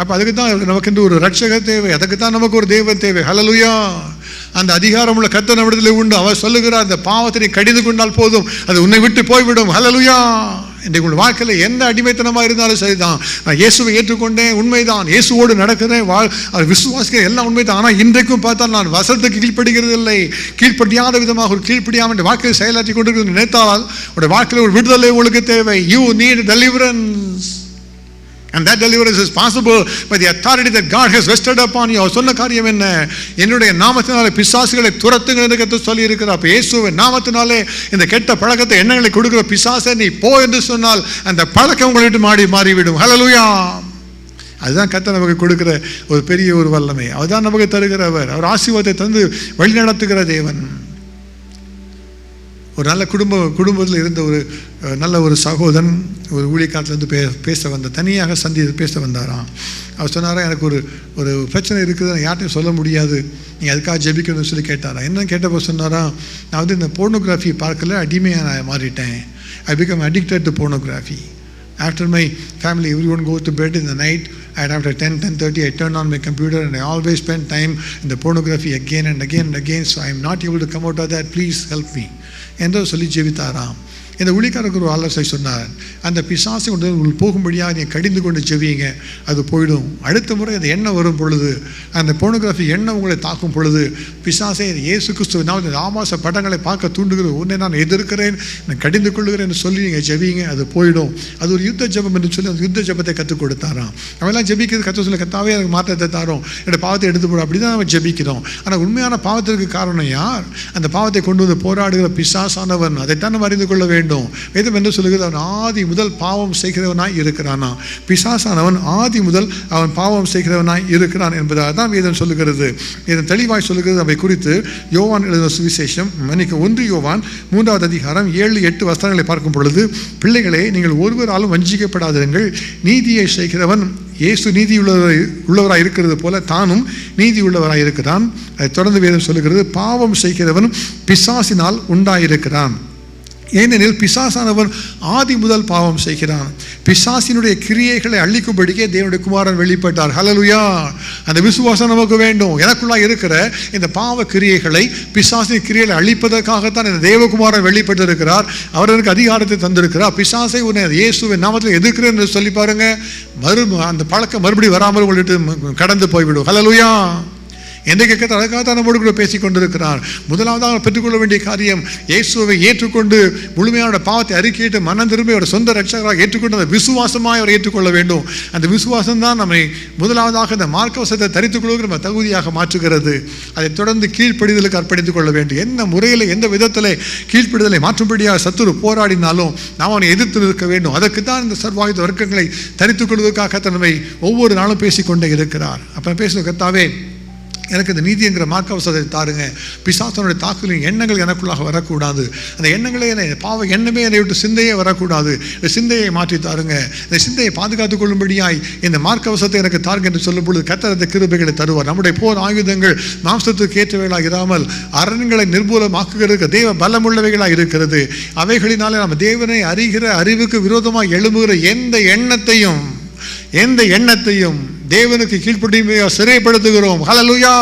அப்போ அதுக்கு தான் நமக்கு ஒரு ரட்சகர் தேவை, அதுக்கு தான் நமக்கு ஒரு தெய்வம் தேவை. ஹல்லேலூயா. அந்த அதிகாரம் உள்ள கர்த்தர் நம்மிடத்தில் உண்டு. அவர் சொல்லுகிறார், அந்த பாவத்தை கடிந்து கொண்டால் போதும், அது உன்னை விட்டு போய்விடும். ஹல்லேலூயா. இன்றைக்கு உங்கள் வாழ்க்கையில் எந்த அடிமைத்தனமாக இருந்தாலும் சரிதான், நான் இயேசுவை ஏற்றுக்கொண்டேன், உண்மைதான், இயேசுவோடு நடக்கிறேன், விசுவாசிக்கிறேன், எல்லாம் உண்மைதான். ஆனால் இன்றைக்கும் பார்த்தால் நான் வசனத்துக்கு கீழ்ப்படுகிறது இல்லை, கீழ்ப்படியாத விதமாக ஒரு கீழ்ப்படியாமல் வாழ்க்கையை செயலாற்றி கொண்டிருக்கிறது நினைத்தால் உடைய வாழ்க்கையில் ஒரு விடுதலை உங்களுக்கு தேவை. You need deliverance. And that deliverance is possible by the authority that God has vested upon you. அவர் சொன்ன காரியம் என்ன? என்னுடைய நாமத்தினாலே பிசாசுகளை துரத்துங்கள் என்று கர்த்தர் சொல்லி இருக்கிறார். அப்போ இயேசுவின் நாமத்தினாலே இந்த கெட்ட பழக்கத்தை எண்ணங்களை கொடுக்கிற பிசாசை நீ போ என்று சொன்னால் அந்த பழக்கம் உங்களை விட்டு மாறிவிடும். ஹல்லேலூயா. அதுதான் கர்த்தர் நமக்கு கொடுக்கிற ஒரு பெரிய ஒரு வல்லமை. அதுதான் நமக்கு தருகிறவர். அவர் ஆசீர்வாதத்தை தந்து வழி நடத்துகிற தேவன். ஒரு நல்ல குடும்பத்தில் இருந்த ஒரு நல்ல ஒரு சகோதரன் ஒரு ஊழியக்காரத்துலேருந்து பேச வந்த தனியாக பேச வந்தாராம். அவர் சொன்னாரா, எனக்கு ஒரு பிரச்சனை இருக்குது, நான் யார்ட்டையும் சொல்ல முடியாது, நீங்கள் அதுக்காக ஜெபிக்கணும்னு சொல்லி கேட்டாரா. என்னன்னு கேட்டப்போ சொன்னாரா, நான் வந்து இந்த போர்னோகிராஃபி பார்க்கல, அடிமையாக நான் மாறிட்டேன். I become addicted to pornography. After my family, everyone goes to bed in the night, and after 10:30, I turn on my computer and I always spend time in the pornography again and again and again. So I am not able to come out of that. Please help me. என்று சொல்லி ஜெபித்தாராம். இந்த ஊழியக்காரருக்கு ஒரு ஆலோசனை சொன்னார், அந்த பிசாசு கொண்டு உங்களுக்கு போகும்படியாக நீங்கள் கடிந்து கொண்டு ஜெபிங்க, அது போயிடும். அடுத்த முறை அந்த எண்ணம் வரும் பொழுது, அந்த போர்னோகிராஃபி எண்ணம் உங்களை தாக்கும் பொழுது, பிசாசை இயேசு கிறிஸ்துவினால் இந்த ஆபாச படங்களை பார்க்க தூண்டுகிறது, உன்னை நான் எதிர்க்கிறேன், நான் கடிந்து கொள்ளுகிறேன் சொல்லி நீங்கள் ஜெபிங்க, அது போயிடும். அது ஒரு யுத்த ஜெபம் என்று சொல்லி அந்த யுத்த ஜெபத்தை கற்றுக் கொடுத்தாராம். அவெல்லாம் ஜெபிக்கிறது கற்று சொல்லி, கத்தாவே எனக்கு மாற்றத்தை தாரோம், என்னோட பாவத்தை எடுத்து போடும், அப்படி தான் நம்ம ஜெபிக்கிறோம். ஆனால் உண்மையான பாவத்திற்கு காரணம் யார்? அந்த பாவத்தை கொண்டு வந்து போராடுகிற பிசாசானவன். அதைத்தான் நம்ம அறிந்து கொள்ள வேண்டும். வேதம் என்ன சொல்லுகிறது? அவன் ஆதி முதல் பாவம் செய்கிறவனாய் இருக்கிறானா? பிசாசானவன் ஆதி முதல் அவன் பாவம் செய்கிறவனாய் இருக்கிறான் என்பதாக தான் வேதம் சொல்லுகிறது. வேதம் தெளிவாய் சொல்லுகிறது. அவை குறித்து யோவான் எழுதின சுவிசேஷம் 1 யோவான் 3வது அதிகாரம் 7-8 வசனங்களை பார்க்கும் பொழுது, பிள்ளைகளே, நீங்கள் ஒருவராலும் வஞ்சிக்கப்படாதிருங்கள். நீதியை செய்கிறவன் இயேசு நீதி உள்ளவராய் இருக்கிறது போல தானும் நீதி உள்ளவராய் இருக்கிறான். அதை தொடர்ந்து வேதம் சொல்லுகிறது, பாவம் செய்கிறவன் பிசாசினால் உண்டாயிருக்கிறான். ஏனெனில் பிசாசானவன் ஆதி முதல் பாவம் செய்கிறான். பிசாசினுடைய கிரியைகளை அழிக்கும்படியே தேவனுடைய குமாரன் வெளிப்பட்டார். ஹல்லேலூயா! அந்த விசுவாசம் நமக்கு வேண்டும். எனக்குள்ளாக இருக்கிற இந்த பாவ கிரியைகளை, பிசாசின் கிரியைகளை அழிப்பதற்காகத்தான் இந்த தேவகுமாரன் வெளிப்பட்டிருக்கிறார். அவர் எனக்கு அதிகாரத்தை தந்திருக்கிறார். பிசாசை உன்னை இயேசுவின் நாமத்தில் எதிர்க்கிறேன் என்று சொல்லி பாருங்க, அந்த பழக்கம் மறுபடியும் வராமல் உங்கள்கிட்ட கடந்து போய்விடும். ஹல்லேலூயா! எந்த அதுக்காக தான் நம்மோடு கூட பேசிக் கொண்டிருக்கிறார். முதலாவதாக பெற்றுக்கொள்ள வேண்டிய காரியம், இயேசுவை ஏற்றுக்கொண்டு முழுமையான பாவத்தை அறிக்கையிட்டு மனம் திரும்பி அவர் சொந்த ரட்சகராக ஏற்றுக்கொண்டு அந்த விசுவாசமாய் அவர் ஏற்றுக்கொள்ள வேண்டும். அந்த விசுவாசம் தான் நம்மை முதலாவதாக இந்த மார்க்கவசத்தை தரித்துக் கொள்கிற நம்ம தகுதியாக மாற்றுகிறது. அதை தொடர்ந்து கீழ்ப்படிதலுக்கு அர்ப்பணித்துக் கொள்ள வேண்டும். என்ன முறையில், எந்த விதத்தில் கீழ்ப்படிதலை மாற்றும்படியாக சத்துரு போராடினாலும் நாம் அவனை எதிர்த்து நிற்க வேண்டும். அதற்கு தான் இந்த சர்வாயுத வர்க்கங்களை தரித்துக் கொள்வதற்காக தன்மை ஒவ்வொரு நாளும் பேசிக்கொண்டே இருக்கிறார். அப்போ பேசுகிற கர்த்தாவே, எனக்கு இந்த நீதி என்கிற மார்க்கவசத்தை தாருங்க. பிசாசனுடைய தாக்குதலின் எண்ணங்கள் எனக்குள்ளாக வரக்கூடாது. அந்த எண்ணங்களே பாவ எண்ணமே என்னை விட்டு சிந்தையே வரக்கூடாது. இந்த சிந்தையை மாற்றி தாருங்க. இந்த சிந்தையை பாதுகாத்துக் கொள்ளும்படியாய் இந்த மார்க்கவசத்தை எனக்கு தாருங்க என்று சொல்லும் பொழுது கர்த்தர் அந்த கிருபைகளை தருவார். நம்முடைய போர் ஆயுதங்கள் மாம்சத்துக்கு ஏற்றவைகளாக இராமல் அரண்களை நிர்மூலமாக்குகிறதுக்கு தேவ பலமுள்ளவைகளாக இருக்கிறது. அவைகளினாலே நம்ம தேவனை அறிகிற அறிவுக்கு விரோதமாக எழும்புகிற எந்த எண்ணத்தையும் தேவனுக்கு கீழ்ப்படிமையாக சிறைப்படுத்துகிறோம். ஹல்லேலூயா!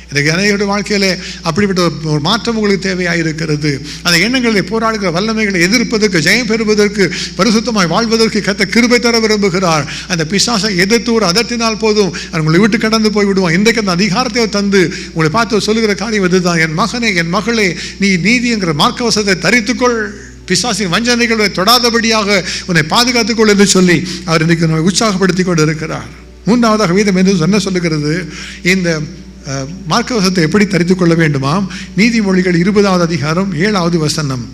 இன்றைக்கு அநேகருடைய வாழ்க்கையிலே அப்படிப்பட்ட ஒரு மாற்றம் உங்களுக்கு தேவையாக இருக்கிறது. அந்த எண்ணங்களை போராடுகிற வல்லமைகளை எதிர்ப்பதற்கு, ஜெயம் பெறுவதற்கு, பரிசுத்தமாய் வாழ்வதற்கு கர்த்தர் கிருபை தர விரும்புகிறார். அந்த பிசாசை எதிர்த்து ஒரு அதட்டினால் போதும், உங்களை விட்டு கடந்து போய் விடுவான். இன்றைக்கு அந்த அதிகாரத்தை தந்து உங்களை பார்த்து சொல்லுகிற காரியம் இதுதான், என் மகனே, என் மகளே, நீ நீதி என்கிற மார்க்கவசத்தை தரித்துக்கொள், பிசாசின் வஞ்சனைகளை தொடாதபடியாக உன்னை பாதுகாத்துக்கொள் என்று சொல்லி அவர் இன்றைக்கு நம்மை உற்சாகப்படுத்தி கொண்டு இருக்கிறார். மூன்றாவதாக வேதம் என்ன சொல்லுகிறது? இந்த மார்க்கவசத்தை எப்படி தரித்துக் கொள்ள வேண்டுமாம்? நீதிமொழிகள் 20வது அதிகாரம் 7வது வசனம்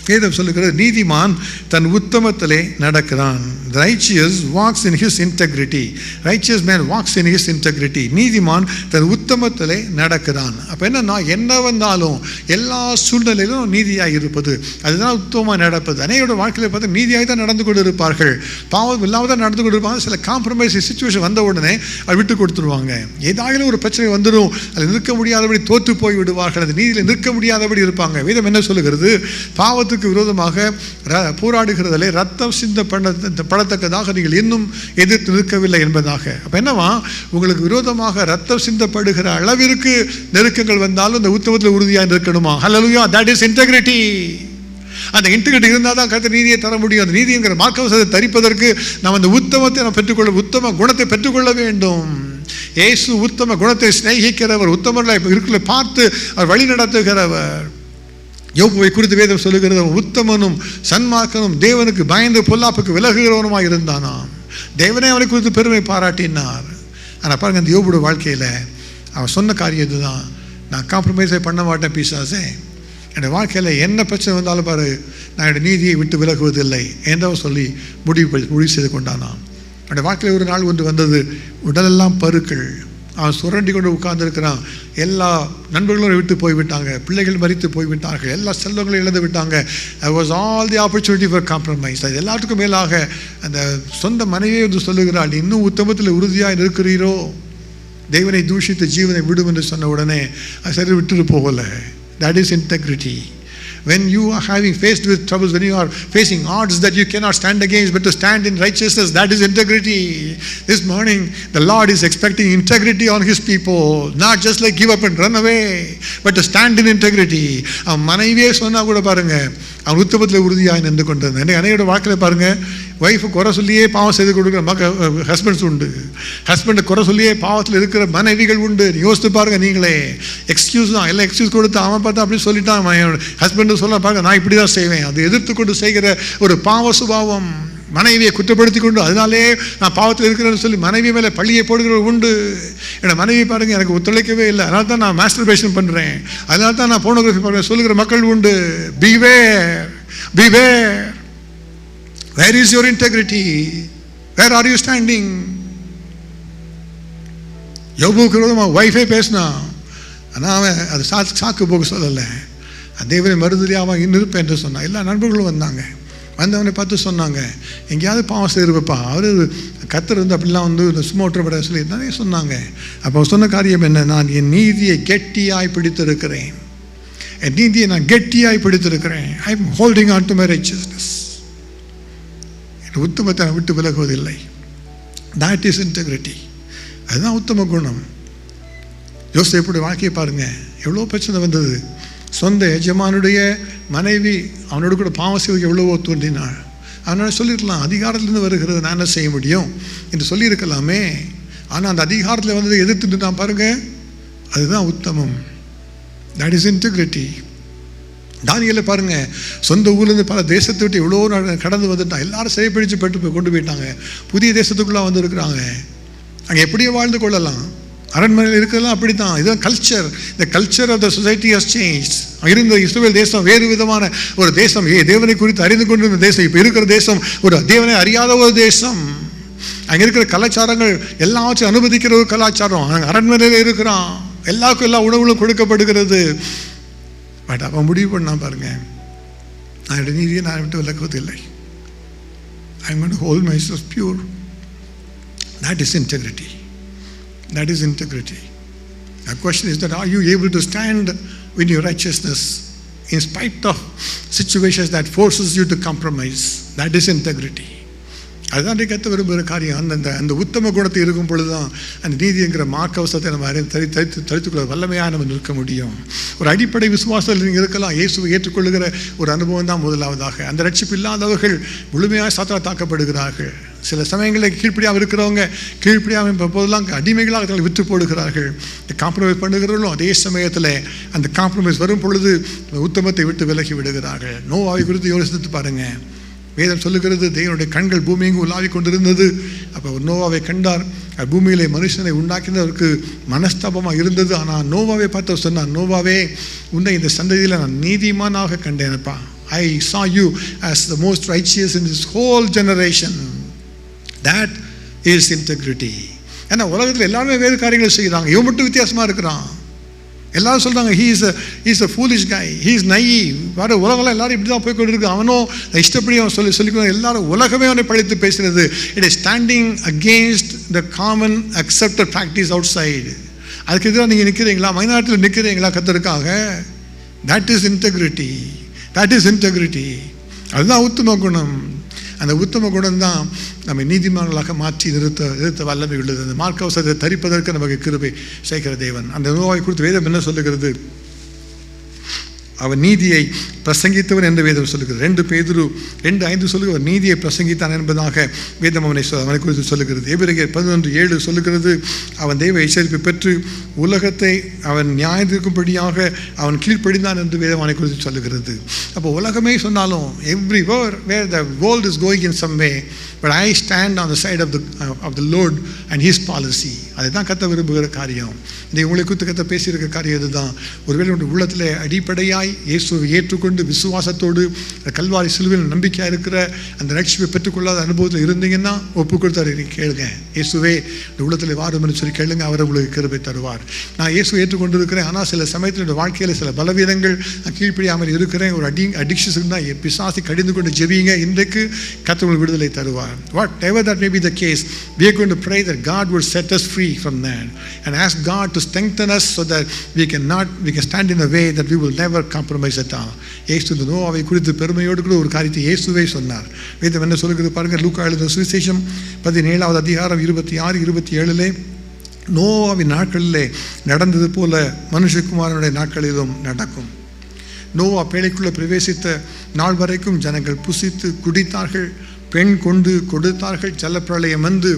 வேதம் சொல்லுகிறது, நீதிமான் தன் உத்தமத்திலே நடக்கிறான். Righteous walks in his integrity. Righteous man walks in his integrity. நீதிமான் தன் உத்தமத்திலே நடக்கிறான். அப்போ என்ன வந்தாலும் எல்லா சூழ்நிலையிலும் நீதியாக இருப்பது, அதுதான் உத்தமமாக நடப்பது. அநேகரோட வாழ்க்கையில் பார்த்து நீதியாக தான் நடந்து கொண்டு இருப்பார்கள், பாவம் இல்லாமல் தான் நடந்து கொண்டு இருப்பாங்க. சில காம்ப்ரமைஸ் சிச்சுவேஷன் வந்த உடனே அதை விட்டு கொடுத்துருவாங்க. ஏதாயிலும் ஒரு பிரச்சனை வந்துடும், அதில் நிற்க முடியாதபடி தோற்று போய் விடுவார்கள். அது நீதியில் நிற்க முடியாதபடி இருப்பாங்க. வேதம் என்ன சொல்லுகிறது? பாவத்துக்கு விரோதமாக போராடுகிறதிலே ரத்தம் சிந்த படத்தக்கதாக நீங்கள் இன்னும் எதிர்த்து நிற்கவில்லை என்பதாக. அப்ப என்னவா, உங்களுக்கு விரோதமாக ரத்தம் சிந்தப்படுகிற அளவிற்கு நெருக்கங்கள் வந்தாலும் இந்த உத்தமத்தில் உறுதியாக இருக்கணுமா? ஹல்லேலூயா! That is integrity. அந்த இன்டெகிரிட்டி இருந்தால் தான் கர்த்தர் நீதியை தர முடியும். அந்த நீதி என்கிற மார்க்கவசத்தை தரிப்பதற்கு நாம் அந்த உத்தமத்தை நாம் பெற்றுக்கொள்ள, உத்தம குணத்தை பெற்றுக்கொள்ள வேண்டும். இயேசு உத்தம குணத்தை சிநேகிக்கிறவர், உத்தமர்களை இருக்கிற பார்த்து அவர் வழி நடத்துகிறவர். யோபுவை குறித்து வேதம் சொல்லுகிறது, உத்தமனும் சன்மார்க்கனும் தேவனுக்கு பயந்து பொல்லாப்புக்கு விலகுகிறவனுமாய் இருந்தானாம். தேவனே அவனை குறித்து பெருமை பாராட்டினார். ஆனால் பாருங்க, அந்த யோபுடைய வாழ்க்கையில் அவன் சொன்ன காரியம் இதுதான், நான் காம்ப்ரமைஸே பண்ண மாட்டேன் பிசாசே, என்னுடைய வாழ்க்கையில் என்ன பிரச்சனை வந்தாலும் பாரு, நான் என்னுடைய நீதியை விட்டு விலகுவதில்லை என்றவன் சொல்லி முடிவு செய்து கொண்டானான். என்னுடைய வாழ்க்கையில் ஒரு நாள் ஒன்று வந்தது, உடலெல்லாம் பருக்கள், அவன் சுரண்டி கொண்டு உட்கார்ந்துருக்கிறான். எல்லா நண்பர்களும் விட்டு போய்விட்டாங்க, பிள்ளைகள் மரித்து போய்விட்டார்கள், எல்லா செல்வங்களும் இழந்து விட்டாங்க. அது was all the opportunity for compromise. அது எல்லாத்துக்கும் மேலாக அந்த சொந்த மனைவியே வந்து சொல்லுகிறாள், இன்னும் உத்தமத்தில் உறுதியாக இருக்கிறீரோ, தேவனை தூஷித்து ஜீவனை விடும் என்று சொன்ன உடனே அது சரி விட்டுட்டு போகல. That is integrity. When you are faced with troubles, when you are facing odds that you cannot stand against, but to stand in righteousness, that is integrity. This morning, the Lord is expecting integrity on His people, not just like give up and run away, but to stand in integrity. அவன் மனைவியே சொன்னா கூட பாருங்க, அவன் உத்தமத்தில் உறுதியாக நின்று கொண்டிருந்தான். எனக்கு அனைவரோட வாழ்க்கையில் பாருங்க, ஒய்ஃபு குறை சொல்லியே பாவம் செய்து கொடுக்குற ஹஸ்பண்ட்ஸ் உண்டு, ஹஸ்பண்டை குறை சொல்லியே பாவத்தில் இருக்கிற மனைவிகள் உண்டு. யோசித்து பாருங்க நீங்களே. எக்ஸ்கியூஸ் தான், எல்லாம் எக்ஸ்கியூஸ் கொடுத்து அவன் பார்த்தா அப்படி சொல்லிட்டான், ஹஸ்பண்டு சொல்ல பாருங்க நான் இப்படி தான் செய்வேன். அது எதிர்த்து கொண்டு செய்கிற ஒரு பாவ சுபாவம், மனைவியை குற்றப்படுத்தி கொண்டு அதனாலே நான் பாவத்தில் இருக்கிறேன்னு சொல்லி மனைவி மேலே பள்ளியை போடுகிற உண்டு. என்னோட மனைவி பாருங்க எனக்கு ஒத்துழைக்கவே இல்லை, அதனால தான் நான் மாஸ்டர்பேஷன் பண்ணுறேன், அதனால தான் நான் போனோகிராஃபி பண்ணுறேன் சொல்லுகிற மக்கள் உண்டு. Beware, beware. Where is your integrity? Where are you standing? யோபுக்கு விரோதமாக ஒய்ஃபே பேசினா, ஆனால் அவன் அது சாக்கு போக்கு சொல்லலை. தேவனை மறுதலியாக அவன் இன்னும் இருப்பேன் என்று சொன்னான். எல்லா நண்பர்களும் வந்தாங்க, வந்தவனை பார்த்து சொன்னாங்க, எங்கேயாவது பாவம் செய்திருப்பா, அவர் கத்தர் வந்து அப்படிலாம் வந்து சும்மா விட்டுறப்பட சொல்லி நிறைய சொன்னாங்க. அப்போ சொன்ன காரியம் என்ன? நான் என் நீதியை கெட்டியாய் பிடித்திருக்கிறேன், என் நீதியை நான் கெட்டியாய் பிடித்திருக்கிறேன். I am holding on to my righteousness. என் உத்தமத்தை நான் விட்டு விலகுவதில்லை. That is integrity. அதுதான் உத்தம குணம். யோசேப்புடைய வாழ்க்கையை பாருங்க, எவ்வளோ பிரச்சனை வந்தது. சொந்த எஜமானுடைய மனைவி அவனோட கூட பாவம் செய்வதற்கு எவ்வளவோ தோன்றினாள். அவனால் சொல்லியிருக்கலாம், அதிகாரத்திலிருந்து வருகிறது நான் என்ன செய்ய முடியும் என்று சொல்லியிருக்கலாமே. ஆனால் அந்த அதிகாரத்தில் வந்ததை எதிர்த்துட்டு நான் பாருங்க, அதுதான் உத்தமம். That is integrity. தானியேலை பாருங்க, சொந்த ஊர்லேருந்து பல தேசத்தை விட்டு எவ்வளோ கடந்து வந்துட்டான். எல்லாரும் சிறைப்பிடிச்சு பெற்று கொண்டு போயிட்டாங்க. புதிய தேசத்துக்குள்ளே வந்துருக்குறாங்க. அங்கே எப்படியோ வாழ்ந்து கொள்ளலாம். அரண்மனையில் இருக்கிறதெல்லாம் அப்படி தான். இதுதான் culture. The culture of the society has change. இருந்த இஸ்ரவேல் தேசம் வேறு விதமான ஒரு தேசம், தேவனை குறித்து அறிந்து கொண்டிருந்த தேசம். இப்போ இருக்கிற தேசம் ஒரு தேவனை அறியாத ஒரு தேசம். அங்கே இருக்கிற கலாச்சாரங்கள் எல்லாவற்றையும் அனுமதிக்கிற ஒரு கலாச்சாரம். அங்கே அரண்மனையில் இருக்கிறான், எல்லாருக்கும் எல்லா உணவுகளும் கொடுக்கப்படுகிறது. பட் அவன் முடிவு பண்ணான் பாருங்க, நான் என்னுடைய நீதியை நான் விட்டு விலக்குவதில்லை. I am going to hold myself pure. That is integrity. That is integrity. The question is that are you able to stand with your righteousness in spite of situations that forces you to compromise? That is integrity. அதுதான் கற்று விரும்புகிற காரியம். அந்த உத்தம குணத்தை இருக்கும் பொழுது தான் அந்த நீதிங்கிற மார்க்கவசத்தை நம்ம தரித்துக்கொள்ள வல்லமையாக நம்ம நிற்க முடியும். ஒரு அடிப்படை விசுவாசத்தில் நீங்கள் இருக்கலாம். இயேசுவை ஏற்றுக்கொள்ளுகிற ஒரு அனுபவம் தான் முதலாவதாக. அந்த ரட்சிப்பு இல்லாதவர்கள் முழுமையாக சாத்தால் தாக்கப்படுகிறார்கள். சில சமயங்களில் கீழ்ப்படியாக இருக்கிறவங்க கீழ்ப்படியாக போதெல்லாம் அடிமைகளாக விற்று போடுகிறார்கள். காம்ப்ரமைஸ் பண்ணுகிறவர்களும் அதே சமயத்தில் அந்த காம்ப்ரமைஸ் வரும் பொழுது உத்தமத்தை விட்டு விலகி விடுகிறார்கள். நோவாவை குறித்து யோசித்து பாருங்கள். வேதம் சொல்லுகிறது, தேவனுடைய கண்கள் பூமியெங்கு உலாவிக் கொண்டிருந்தது. அப்போ நோவாவை கண்டார். பூமியிலே மனுஷனை உண்டாக்கினவருக்கு மனஸ்தாபமாக இருந்தது. ஆனால் நோவாவை பார்த்து சொன்னார், நோவாவே, உன்னை இந்த சந்ததியில் நான் நீதிமானாக கண்டேனப்பா. I saw you as the most righteous in this whole generation. That is integrity. ஏன்னா உலகத்தில் எல்லாருமே வேறு காரியங்கள் செய்கிறாங்க, இவன் மட்டும் வித்தியாசமாக இருக்கிறான். எல்லாரும் சொல்கிறாங்க he is a foolish guy, he is naive. வேறு உலகெல்லாம் எல்லாரும் இப்படி தான் போய் கொண்டு இருக்கு. அவனும் இஷ்டப்படி அவன் சொல்லிக்கணும். எல்லாரும் உலகமே அவனை பழித்து பேசுகிறது. It is standing against the common accepted practice out side. அதுக்கு எதிராக நீங்கள் நிற்கிறீங்களா? மைனாரிட்டியில் நிற்கிறீங்களா கத்தருக்காக? That is integrity. That is integrity. அதுதான் உத்தம குணம். அந்த உத்தம குணம் தான் நம்மை நீதிமான்களாக மாற்றி நிறுத்த வல்லமை உள்ளது. அந்த மார்க்கவசத்தை தரிப்பதற்கு நமக்கு கிருபை சேர்க்கிற தேவன். அந்த நோயை குறித்து வேதம் என்ன சொல்லுகிறது? அவன் நீதியை பிரசங்கித்தவன் என்று வேதம் சொல்லுகிறது. 2 பேதுரு 2:5 சொல்லுகிறது, நீதியை பிரசங்கித்தான் என்பதாக வேதம் அவனை குறித்து சொல்லுகிறது. எபிரேயர் 11:7 சொல்லுகிறது, அவன் தெய்வ எச்சரிப்பை பெற்று உலகத்தை அவன் நியாயத்திற்கும்படியாக அவன் கீழ்ப்படிந்தான் என்று வேதம் அவனை குறித்து சொல்லுகிறது. அப்போ உலகமே சொன்னாலும் where the world is going in some way, but I stand on the side of the Lord and His policy. அதுதான் கத்த விரும்புகிற காரியம். இன்றைக்கு உங்களை குறித்து கத்த பேசியிருக்க காரியம் இதுதான். ஒருவேளை உங்கள் உள்ளத்தில் அடிப்படையாய் இயேசுவை ஏற்றுக்கொண்டு விசுவாசத்தோடு கல்வாரி சிலுவையில் நம்பிக்கையாக இருக்கிற அந்த ரட்சிப்பை பெற்றுக்கொள்ளாத அனுபவத்தில் இருந்தீங்கன்னா ஒப்பு கொடுத்தாரு. நீங்கள் கேளுங்க, இயேசுவே இந்த உள்ளத்தில் வாரும்னு சொல்லி கேளுங்க, அவர் உங்களுக்கு கிருபை தருவார். நான் இயேசுவை ஏற்றுக்கொண்டு இருக்கிறேன், ஆனால் சில சமயத்தில் என்னோட வாழ்க்கையில் சில பலவீனங்கள் நான் கீழ்ப்படியாமல் இருக்கிறேன், ஒரு அடிக்ஷன்ஸ் இருந்தால் என் பிசாசை கடிந்து கொண்டு ஜெபிங்க, இன்றைக்கு கர்த்தர் உங்களுக்கு விடுதலை தருவார். Whatever that may be the case, we are going to pray that God will set us free from that and ask God to strengthen us so that we can stand in a way that we will never compromise at all. இயேசு இந்த நோவாவை குறித்து பெருமையோடு கூட ஒரு காரியத்தை இயேசுவே சொன்னார். வேதம் என்ன சொல்லுகிறது பாருங்க, லூக்கா எழுதின சுவிசேஷம் 17வது அதிகாரம் 26-27 நோவாவின் நாட்களிலே நடந்தது போல மனுஷகுமாரனுடைய நாட்களிலும் நடக்கும். நோவா பேழைக்குள்ளே பிரவேசித்த நாள் வரைக்கும் ஜனங்கள் புசித்து குடித்தார்கள், பெண் கொண்டு கொடுத்தார்கள், ஜலப்பிரளயம் வந்து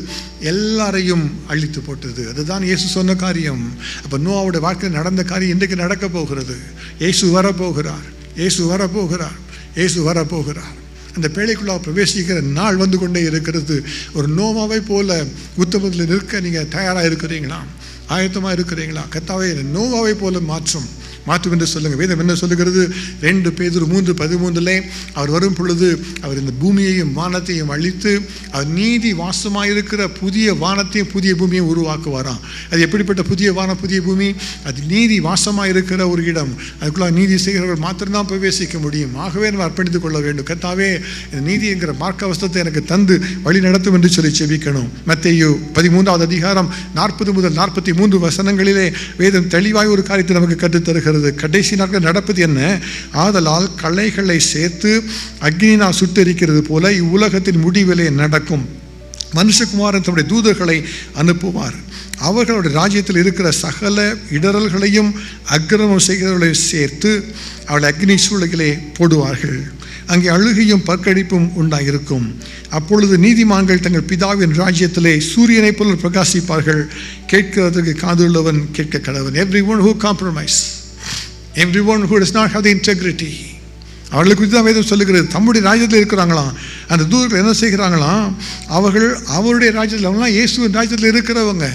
எல்லாரையும் அழித்து போட்டது. அதுதான் இயேசு சொன்ன காரியம். அப்போ நோவாவுடைய வாழ்க்கையில் நடந்த காரியம் இன்றைக்கு நடக்க போகிறது. இயேசு வரப்போகிறார், இயேசு வரப்போகிறார், இயேசு வரப்போகிறார். அந்த பேழைக்குள்ளாக பிரவேசிக்கிற நாள் வந்து கொண்டே இருக்கிறது. ஒரு நோவாவை போல உத்தமத்தில் நிற்க நீங்கள் தயாராக இருக்கிறீங்களா? ஆயத்தமாக இருக்கிறீங்களா? கர்த்தாவே நோவாவை போல மாற்றும் என்று சொல்லுங்க. வேதம் என்ன சொல்லுகிறது? 2 பேதுரு 3:13 அவர் வரும் பொழுது அவர் இந்த பூமியையும் வானத்தையும் அழித்து அவர் நீதி வாசமாயிருக்கிற புதிய வானத்தையும் புதிய பூமியையும் உருவாக்குவாராம். அது எப்படிப்பட்ட புதிய வானம் புதிய பூமி? அது நீதி வாசமாயிருக்கிற ஒரு இடம். அதுக்குள்ள நீதி செய்கிறவர்கள் மாத்திரம்தான் பிரவேசிக்க முடியும். ஆகவே நம்ம அர்ப்பணித்துக் கொள்ள வேண்டும். கர்த்தாவே இந்த நீதி என்கிற மார்க்க வஸ்தத்தை எனக்கு தந்து வழி நடத்தும் என்று சொல்லி செபிக்கணும். மத்தேயு 13வது அதிகாரம் 40 முதல் 43 வசனங்களிலே வேதம் தெளிவாய் ஒரு காரியத்தை நமக்கு கற்றுத்தருகிறது. கடைசி நாட்கள் நடப்பது என்ன? ஆதலால் களைகளை சேர்த்து அக்னியினால் சுட்டெரிக்கிறது போல இவ்வுலகத்தின் முடிவிலே நடக்கும். மனுஷகுமாரன் தன்னுடைய தூதர்களை அனுப்புவார், அவர்களுடைய ராஜ்யத்தில் இருக்கிற சகல இடரல்களையும் அக்கிரமம் செய்கிறவர்களையும் சேர்த்து அவளை அக்னி சூளைகளே போடுவார்கள். அங்கே அழுகையும் பற்கடிப்பும் உண்டாயிருக்கும். அப்பொழுது நீதிமான்கள் தங்கள் பிதாவின் ராஜ்யத்திலே சூரியனை போல பிரகாசிப்பார்கள். கேட்கிறதுக்கு காதுள்ளவன் கேட்க கடவன். Everyone who compromise, everyone who does not have the integrity, அவர்களை குறித்து தான் வேதம் சொல்லுகிறது. தம்முடைய ராஜ்யத்தில் இருக்கிறாங்களாம். அந்த தூதர்கள் என்ன செய்கிறாங்களாம்? அவர்கள் அவருடைய ராஜ்யத்தில், அவங்களாம் இயேசுவின் ராஜ்யத்தில் இருக்கிறவங்க.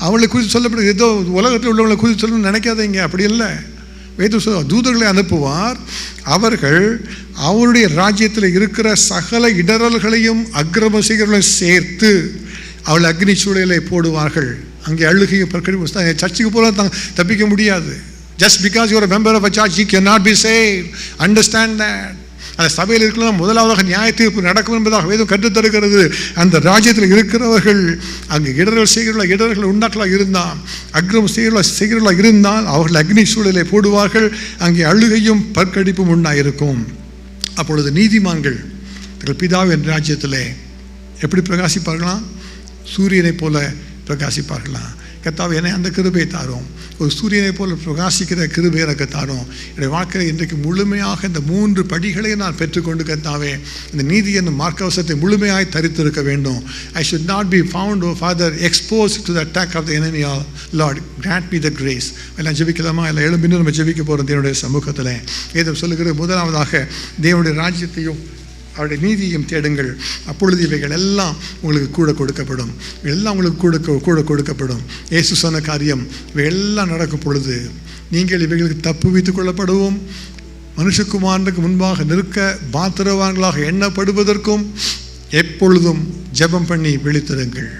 அவர்களை குறித்து சொல்லப்படுது. ஏதோ உலகத்தில் உள்ளவங்களை குறித்து சொல்லணும்னு நினைக்காதீங்க, அப்படி இல்லை. வேதம் சொல்ல தூதர்களை அனுப்புவார், அவர்கள் அவருடைய ராஜ்யத்தில் இருக்கிற சகல இடரல்களையும் அக்கிரமம் செய்கிறவர்களையும் சேர்த்து அவளை அக்னி சூளையிலே போடுவார்கள். அங்கே அழுகையும் பற்கடிப்பும். சர்ச்சுக்கு போல தப்பிக்க முடியாது. Just because you are a member of a church, you cannot be saved. Understand that. அந்த சபையில் இருக்கலாம் முதலாவதாக நியாய தீர்ப்பு நடக்கும் என்பதாக வேதம் கற்றுத்தருகிறது. அந்த ராஜ்யத்தில் இருக்கிறவர்கள் அங்கு இடர்கள் உண்டாக்கலாக இருந்தால், அக்கிரமம் செய்கிறவர்களாக இருந்தால் அவர்கள் அக்னி சூழலை போடுவார்கள். அங்கே அழுகையும் பற்கடிப்பும் உண்டாயிருக்கும். அப்பொழுது நீதிமான்கள் தங்கள் பிதாவின் ராஜ்யத்திலே எப்படி பிரகாசிப்பார்களாம்? சூரியனை போல பிரகாசிப்பார்களாம். கர்த்தாவே என்னை அந்த கிருபையை தாரும். ஒரு சூரியனை போல பிரகாசிக்கிற கிருபை எனக்கு தாரும். என்னுடைய வாழ்க்கையில் இன்றைக்கு முழுமையாக இந்த 3 படிகளையும் நான் பெற்றுக்கொண்டு கர்த்தாவே இந்த நீதி என்னும் மார்க்கவசத்தை முழுமையாய் தரித்திருக்க வேண்டும். I should not be found, oh Father, exposed to the attack of the enemy. Lord, grant me the grace. எல்லாம் ஜெபிக்கலாமா? எல்லாம் எழும்பின்னு நம்ம ஜெபிக்க போகிறோம் தேவனுடைய சமூகத்தில். வேதம் சொல்லுகிற முதலாவதாக தேவனுடைய ராஜ்யத்தையும் அவருடைய நீதியையும் தேடுங்கள், அப்பொழுது இவைகள் எல்லாம் உங்களுக்கு கூட கொடுக்கப்படும். எல்லாம் உங்களுக்கு கூட கொடுக்கப்படும். இயேசு சொன்ன காரியம் இவைகள் எல்லாம் நடக்கும் பொழுது நீங்கள் இவைகளுக்கு தப்பு வைத்துக் கொள்ளப்படவும் மனுஷகுமாரனுக்கு முன்பாக நிற்க பாத்திரவான்களாக எண்ணப்படுவதற்கும் எப்பொழுதும் ஜெபம் பண்ணி விழித்திருங்கள்.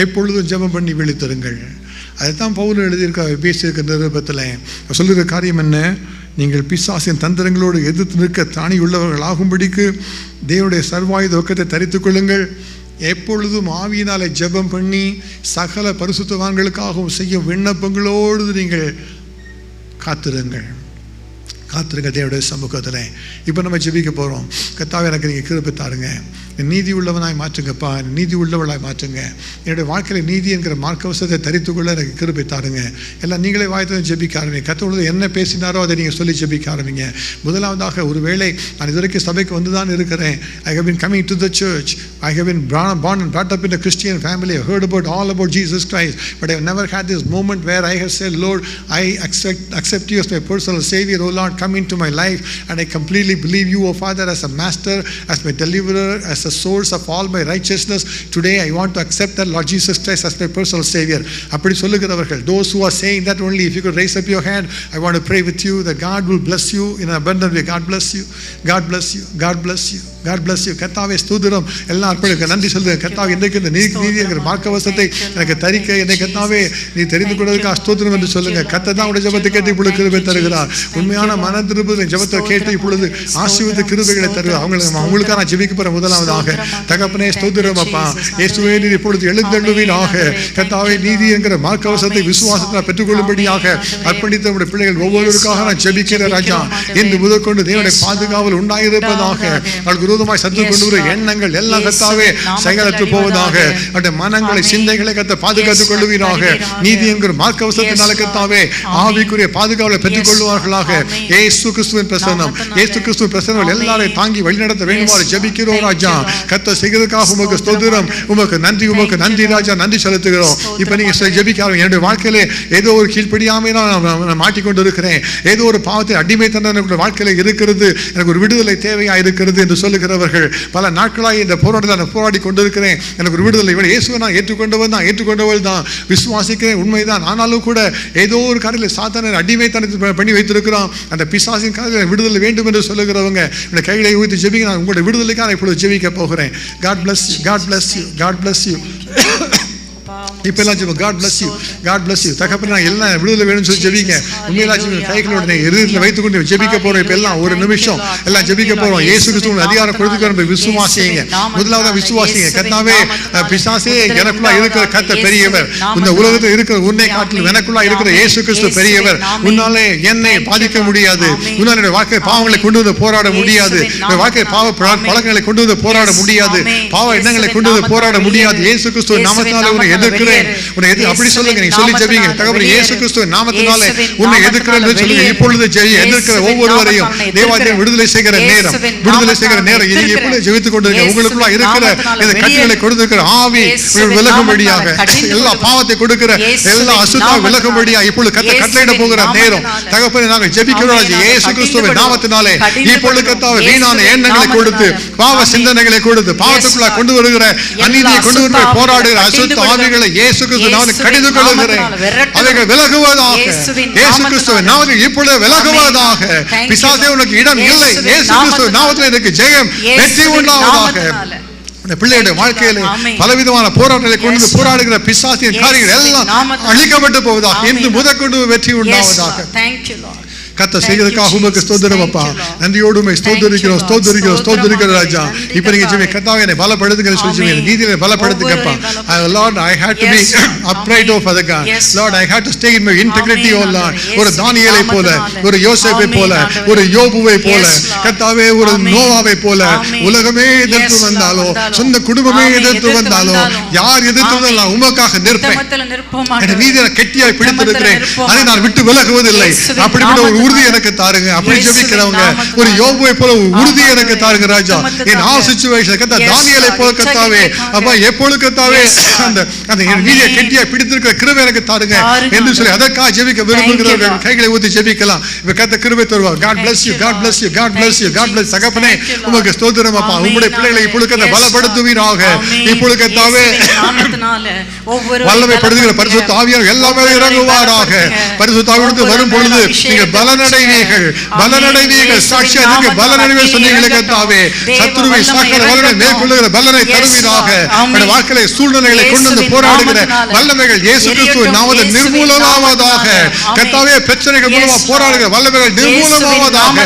எப்பொழுதும் ஜெபம் பண்ணி விழித்திருங்கள். அதைத்தான் பவுல் எழுதியிருக்க பேசியிருக்க நிருபத்தில் சொல்லுகிற காரியம் என்ன? நீங்கள் பிசாசின் தந்திரங்களோடு எதிர்த்து நிற்க தானி உள்ளவர்கள் ஆகும்படிக்கு தேவனுடைய சர்வாயுத ஒக்கத்தை தரித்துக் கொள்ளுங்கள். எப்பொழுதும் ஆவியினாலே ஜெபம் பண்ணி சகல பரிசுத்தவான்களுக்காகவும் செய்யும் விண்ணப்பங்களோடு நீங்கள் காத்திருங்கள் தேவனுடைய சமூகத்தில். இப்போ நம்ம ஜெபிக்க போகிறோம். கர்த்தாவே எனக்கு நீங்கள் கிருபை தாருங்க, நீதி உள்ளவனாய் மாற்றுங்கப்பா, நீதி உள்ளவளாய் மாற்றுங்க. என்னுடைய வாழ்க்கையில் நீதி என்கிற மார்க்கவசத்தை தரித்துக்கொள்ள எனக்கு கிருபை தாருங்க. எல்லாம் நீங்களே வாய்த்து ஜெபிக்க ஆரம்பிங்க. கர்த்தர் என்ன பேசினாரோ அதை நீங்கள் சொல்லி ஜெபிக்க ஆரம்பிங்க. முதலாவதாக, ஒருவேளை நான் இதுவரைக்கும் சபைக்கு வந்து தான் இருக்கிறேன், I have been coming to the church, I have been born and brought up in a Christian family. I heard all about Jesus Christ, but I have never had this moment where I have said, Lord, I accept you as my personal Savior. Oh Lord, come into my life, and I completely believe you, oh Father, as a master, as my deliverer, as a source of all my righteousness. Today I want to accept that Lord Jesus Christ as my personal Savior. அப்படி சொல்லுகிறவர்கள், those who are saying that only, if you could raise up your hand, I want to pray with you that God will bless you in an abundant way. God bless you. God bless you. God bless you. God bless you. கர்த்தாவே ஸ்தோத்திரம். எல்லா அர்ப்பணிக்க நன்றி சொல்லுங்க. கர்த்தாவே இன்றைக்கு இந்த நீதிங்கிற மார்க்கவசத்தை எனக்கு தரிக்க என்னை கர்த்தாவே நீ தெரிந்து கொண்டதற்காக ஸ்தோத்திரம் என்று சொல்லுங்க. கர்த்தர் தான் உடைய ஜெபத்தை கேட்டு இப்பொழுது கிருபை தருகிறார். உண்மையான மன திருப்பதில் ஜெபத்தை கேட்டு இப்பொழுது ஆசீர்வாத கிருபைகளை தருகிறார். அவங்களுக்காக நான் ஜெபிக்க போற முதலாவதாக தகப்பனே ஸ்தோத்திரம் அப்பா. இயேசுவே நீர் இப்பொழுது எழுந்தருளுவீராக. கர்த்தாவே நீதி என்கிற மார்க்கவசத்தை விசுவாசத்தை பெற்றுக்கொள்ளும்படியாக அர்ப்பணித்த உடைய பிள்ளைகள் ஒவ்வொருவருக்காக நான் ஜெபிக்கிறேன் ராஜா. இன்று முதற்கொண்டு தேவனுடைய பாதுகாவல் உண்டாயிருப்பதாக. விரோதமாய் சத்துரு கொண்டு வரும் எண்ணங்கள் எல்லாம் கர்த்தாவே செயலற்று போவதாக. அவருடைய மனங்களை சிந்தைகளை கர்த்தர் பாதுகாத்துக் கொள்ளுவீராக. நீதி என்கிற மார்க்கவசத்தினால கர்த்தாவே ஆவிக்குரிய பாதுகாவலை பெற்றுக் கொள்வார்களாக. இயேசு கிறிஸ்துவின் பிரசன்னம், இயேசு கிறிஸ்துவின் பிரசன்னம் எல்லாரையும் தாங்கி வழிநடத்த வேண்டுமாறு ஜெபிக்கிறோம் ராஜா. கர்த்தர் செய்கிறதுக்காக உமக்கு ஸ்தோத்திரம், உமக்கு நன்றி, உமக்கு நன்றி ராஜா, நன்றி செலுத்துகிறோம். இப்ப நீங்க ஜெபிக்காரங்க, என்னுடைய வாழ்க்கையிலே ஏதோ ஒரு கீழ்ப்படியாமை நான் மாட்டிக்கொண்டு இருக்கிறேன், ஏதோ ஒரு பாவத்தை அடிமைத்தனம் வாழ்க்கையில இருக்கிறது, எனக்கு ஒரு விடுதலை தேவையா இருக்கிறது என்று சொல்லுகிறவர்கள் பல நாட்களாக இந்த போராட்டத்தை நான் போராடி கொண்டிருக்கிறேன், எனக்கு ஒரு விடுதலை இயேசுவை நான் ஏற்றுக்கொண்டவள் தான், விசுவாசிக்கிறேன், உண்மைதான். ஆனாலும் கூட ஏதோ ஒரு காரியத்தில் சாத்தானை அடிமைத்தனத்தை பண்ணி வைத்திருக்கிறோம், அந்த பிசாசின் காரியத்தில் விடுதலை வேண்டும் என்று சொல்லுகிறவங்க இந்த கைகளை ஊற்றி ஜெபிக்க நான் உங்களுடைய விடுதலைக்காக இப்பொழுது ஜெபிக்க போகிறேன். God bless you. God bless you. God bless you. இப்ப எல்லாம் ஜெபம். God bless you. God bless you. தகப்பனே நான் எல்லாம் விடுதலை வேணும்னு சொல்லி ஜெபிங்க. உண்மையில கைகளோட இருதயத்தில் வைத்துக் கொண்டு ஜெபிக்க போறோம். இப்ப எல்லாம் ஒரு நிமிஷம் எல்லாம் ஜெபிக்க போறோம். இயேசு கிறிஸ்துவின் அதிகாரம் கொடுத்துக்கிறோம். விசுவாசிங்க. முதலாவது விசுவாசிங்க. கர்த்தாவே பிசாசே எனக்குள்ள இருக்கிற கர்த்தர் பெரியவர், இந்த உலகத்தில் இருக்கிற உன்னை காட்டிலும் எனக்குள்ள இருக்கிற இயேசு கிறிஸ்து பெரியவர். உன்னாலே என்னை பாதிக்க முடியாது, உன்னால வாழ்க்கை பாவங்களை கொண்டு வந்து போராட முடியாது, வாழ்க்கை பாவ பழக்கங்களை கொண்டு வந்து போராட முடியாது, பாவ எண்ணங்களை கொண்டு வந்து போராட முடியாது. இயேசு கிறிஸ்துவின் நாமத்தினாலே உன்னை எதிர்க்கிறேன். அப்படி சொல்லுங்க, நீங்க சொல்லி ஜெபிங்க. தகப்பனே இயேசு கிறிஸ்துவின் நாமத்தினாலே உன்னை எதிர்க்கிறேன் என்று சொல்லுங்க. இப்பொழுது எதிர்க்கிற ஒவ்வொருவரையும் தேவாலயம் விடுதலை செய்கிற நேரம், விடுதலை செய்கிற நேரம். இது எப்பொழுது ஜெபித்துக் கொண்டிருக்க உங்களுக்குள்ள இருக்கிற இந்த கட்டுகளை கொடுத்திருக்கிற ஆவி விலகும்படியாக, எல்லா பாவத்தை கொடுக்கிற எல்லா அசுத்தா விலகும்படியாக இப்பொழுது கட்டளையிட போகிற நேரம். தகப்பனே நாங்கள் ஜெபிக்கிறோம் இயேசு கிறிஸ்துவின் நாமத்தினாலே. இப்பொழுது கர்த்தாவே வீணான எண்ணங்களை கொடுத்து, பாவ சிந்தனைகளை கொடுத்து, பாவத்துக்குள்ள கொண்டு வருகிற அநீதியை கொண்டு வந்து போராடுகிற அசுத்த ஆவிகளை இயேசு கிறிஸ்து நாமத்தில் கடிந்து கொள்கிறேன். அவைகள் விலகுவதாக. இயேசு கிறிஸ்துவின் நாமத்தில் இப்பொழுது விலகுவதாக. பிசாசே உனக்கு இடம் இல்லை. இயேசு கிறிஸ்துவின் நாமத்தில் எனக்கு ஜெயம், வெற்றி உண்டாவதாக. பிள்ளையுடைய வாழ்க்கையில பலவிதமான போராட்டங்களை கொண்டு போராடுகிற பிசாசின் காரியங்கள் எல்லாம் அழிக்கப்பட்டு போவதாக. இன்று முதற்கொண்டு வெற்றி உண்டாவதாக. கர்த்தர் செய்கிறதுக்காக உமக்கு ஸ்தோத்திரம் அப்பா. நன்றியோடு உம்மை ஸ்தோத்திரிக்கிறோம் ராஜா. இப்போ நீங்க ஜெபி, கர்த்தாவே என்னை பலப்படுத்துங்க சொல்லி நீதியில பலப்படுத்துங்கப்பா. Lord, I had to be upright, oh Father God. Lord, I had to stay in my integrity, oh Lord. ஒரு தானியேலை போல, ஒரு யோசேப்பை போல, ஒரு யோபுவை போல, கர்த்தாவே ஒரு நோவாவை போல, உலகமே எதிர்த்து வந்தாலோ, சொந்த குடும்பமே எதிர்த்து வந்தாலோ, யார் எதிர்த்து வந்தாலும் உமக்காக நிற்பேன். என் நீதியை கெட்டியாய் பிடித்திருக்கிறேன், அதை நான் விட்டு விலகுவதில்லை. அப்படிப்பட்ட ஒரு உறுதி எனக்கு தாருங்க. அப்படி ஜெபிக்கிறவங்க ஒரு யோபுவை போல உறுதி எனக்கு தாருங்க ராஜா. என் ஆல் சிச்சுவேஷன் கர்த்தா தானியேலை போல கர்த்தாவே அப்பா எப்பொழுது கர்த்தாவே அந்த நீதியை கெட்டியாய் பிடித்திருக்கிற கிருபை எனக்கு தாருங்க என்று சொல்லி அதற்காக ஜெபிக்க விரும்புகிறவர்கள் கைகளை ஊற்றி ஜெபிக்கலாம். இப்ப கர்த்தர் கிருபை தருவார். God bless you. God bless you. God bless you. God bless. தகப்பனே உமக்கு ஸ்தோத்திரம் அப்பா. உம்முடைய பிள்ளைகளை இப்பொழுது கர்த்தர் பலப்படுத்துவீராக. இப்பொழுது கர்த்தாவே வல்லமை படுத்துகிற பரிசுத்த ஆவியானவர் எல்லாமே இறங்குவாராக. பரிசுத்த ஆவியிலிருந்து வரும் பொழுது நீங்க பலனடைவீர்கள். சாட்சியா நீங்க பலனடைவே சொன்னீங்களே கர்த்தாவே. சத்துருவை சாக்கிற வல்லமை மேற்கொள்ளுகிற பலனை தருவீராக. உங்களுடைய வாழ்க்கையில சூழ்நிலைகளை கொண்டு வந்து போராடுகிற வல்லமைகள் இயேசு கிறிஸ்துவின் நாமத்தில் நிர்மூலமாவதாக. கர்த்தாவே பிரச்சனைகள் மூலமா போராடுகிற வல்லமைகள் நிர்மூலமாவதாக.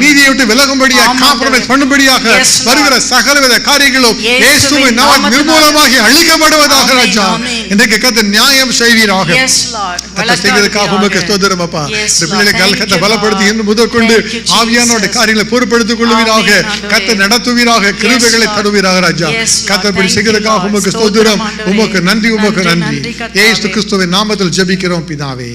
நீதியை விட்டு விலகும்படியாக, காம்ப்ரமைஸ் பண்ணும்படியாக வருகிற சகலவித காரியங்களும் இயேசுவின் நாமத்தில் நிர்மூலமாகி அழிக்கப்படுவதாக ராஜா. இன்றைக்கு கர்த்தர் நியாயம் செய்வீராக. கர்த்தர் செய்வதற்காக உமக்கு ஸ்தோத்திரம் அப்பா. பிள்ளைகளை கல்கத்தை பலப்படுத்தி இன்று முதற்கொண்டு ஆவியானோட காரியங்களை பொறுப்படுத்திக் கொள்வீராக. கர்த்தர் நடத்துவீராக, கிருபைகளை தருவீராக ராஜா. கர்த்தர் இப்படி செய்வதற்காக உமக்கு ஸ்தோத்திரம், உமக்கு நன்றி, உமக்கு நன்றி. இயேசு கிறிஸ்துவின் நாமத்தில் ஜெபிக்கிறோம் பிதாவே.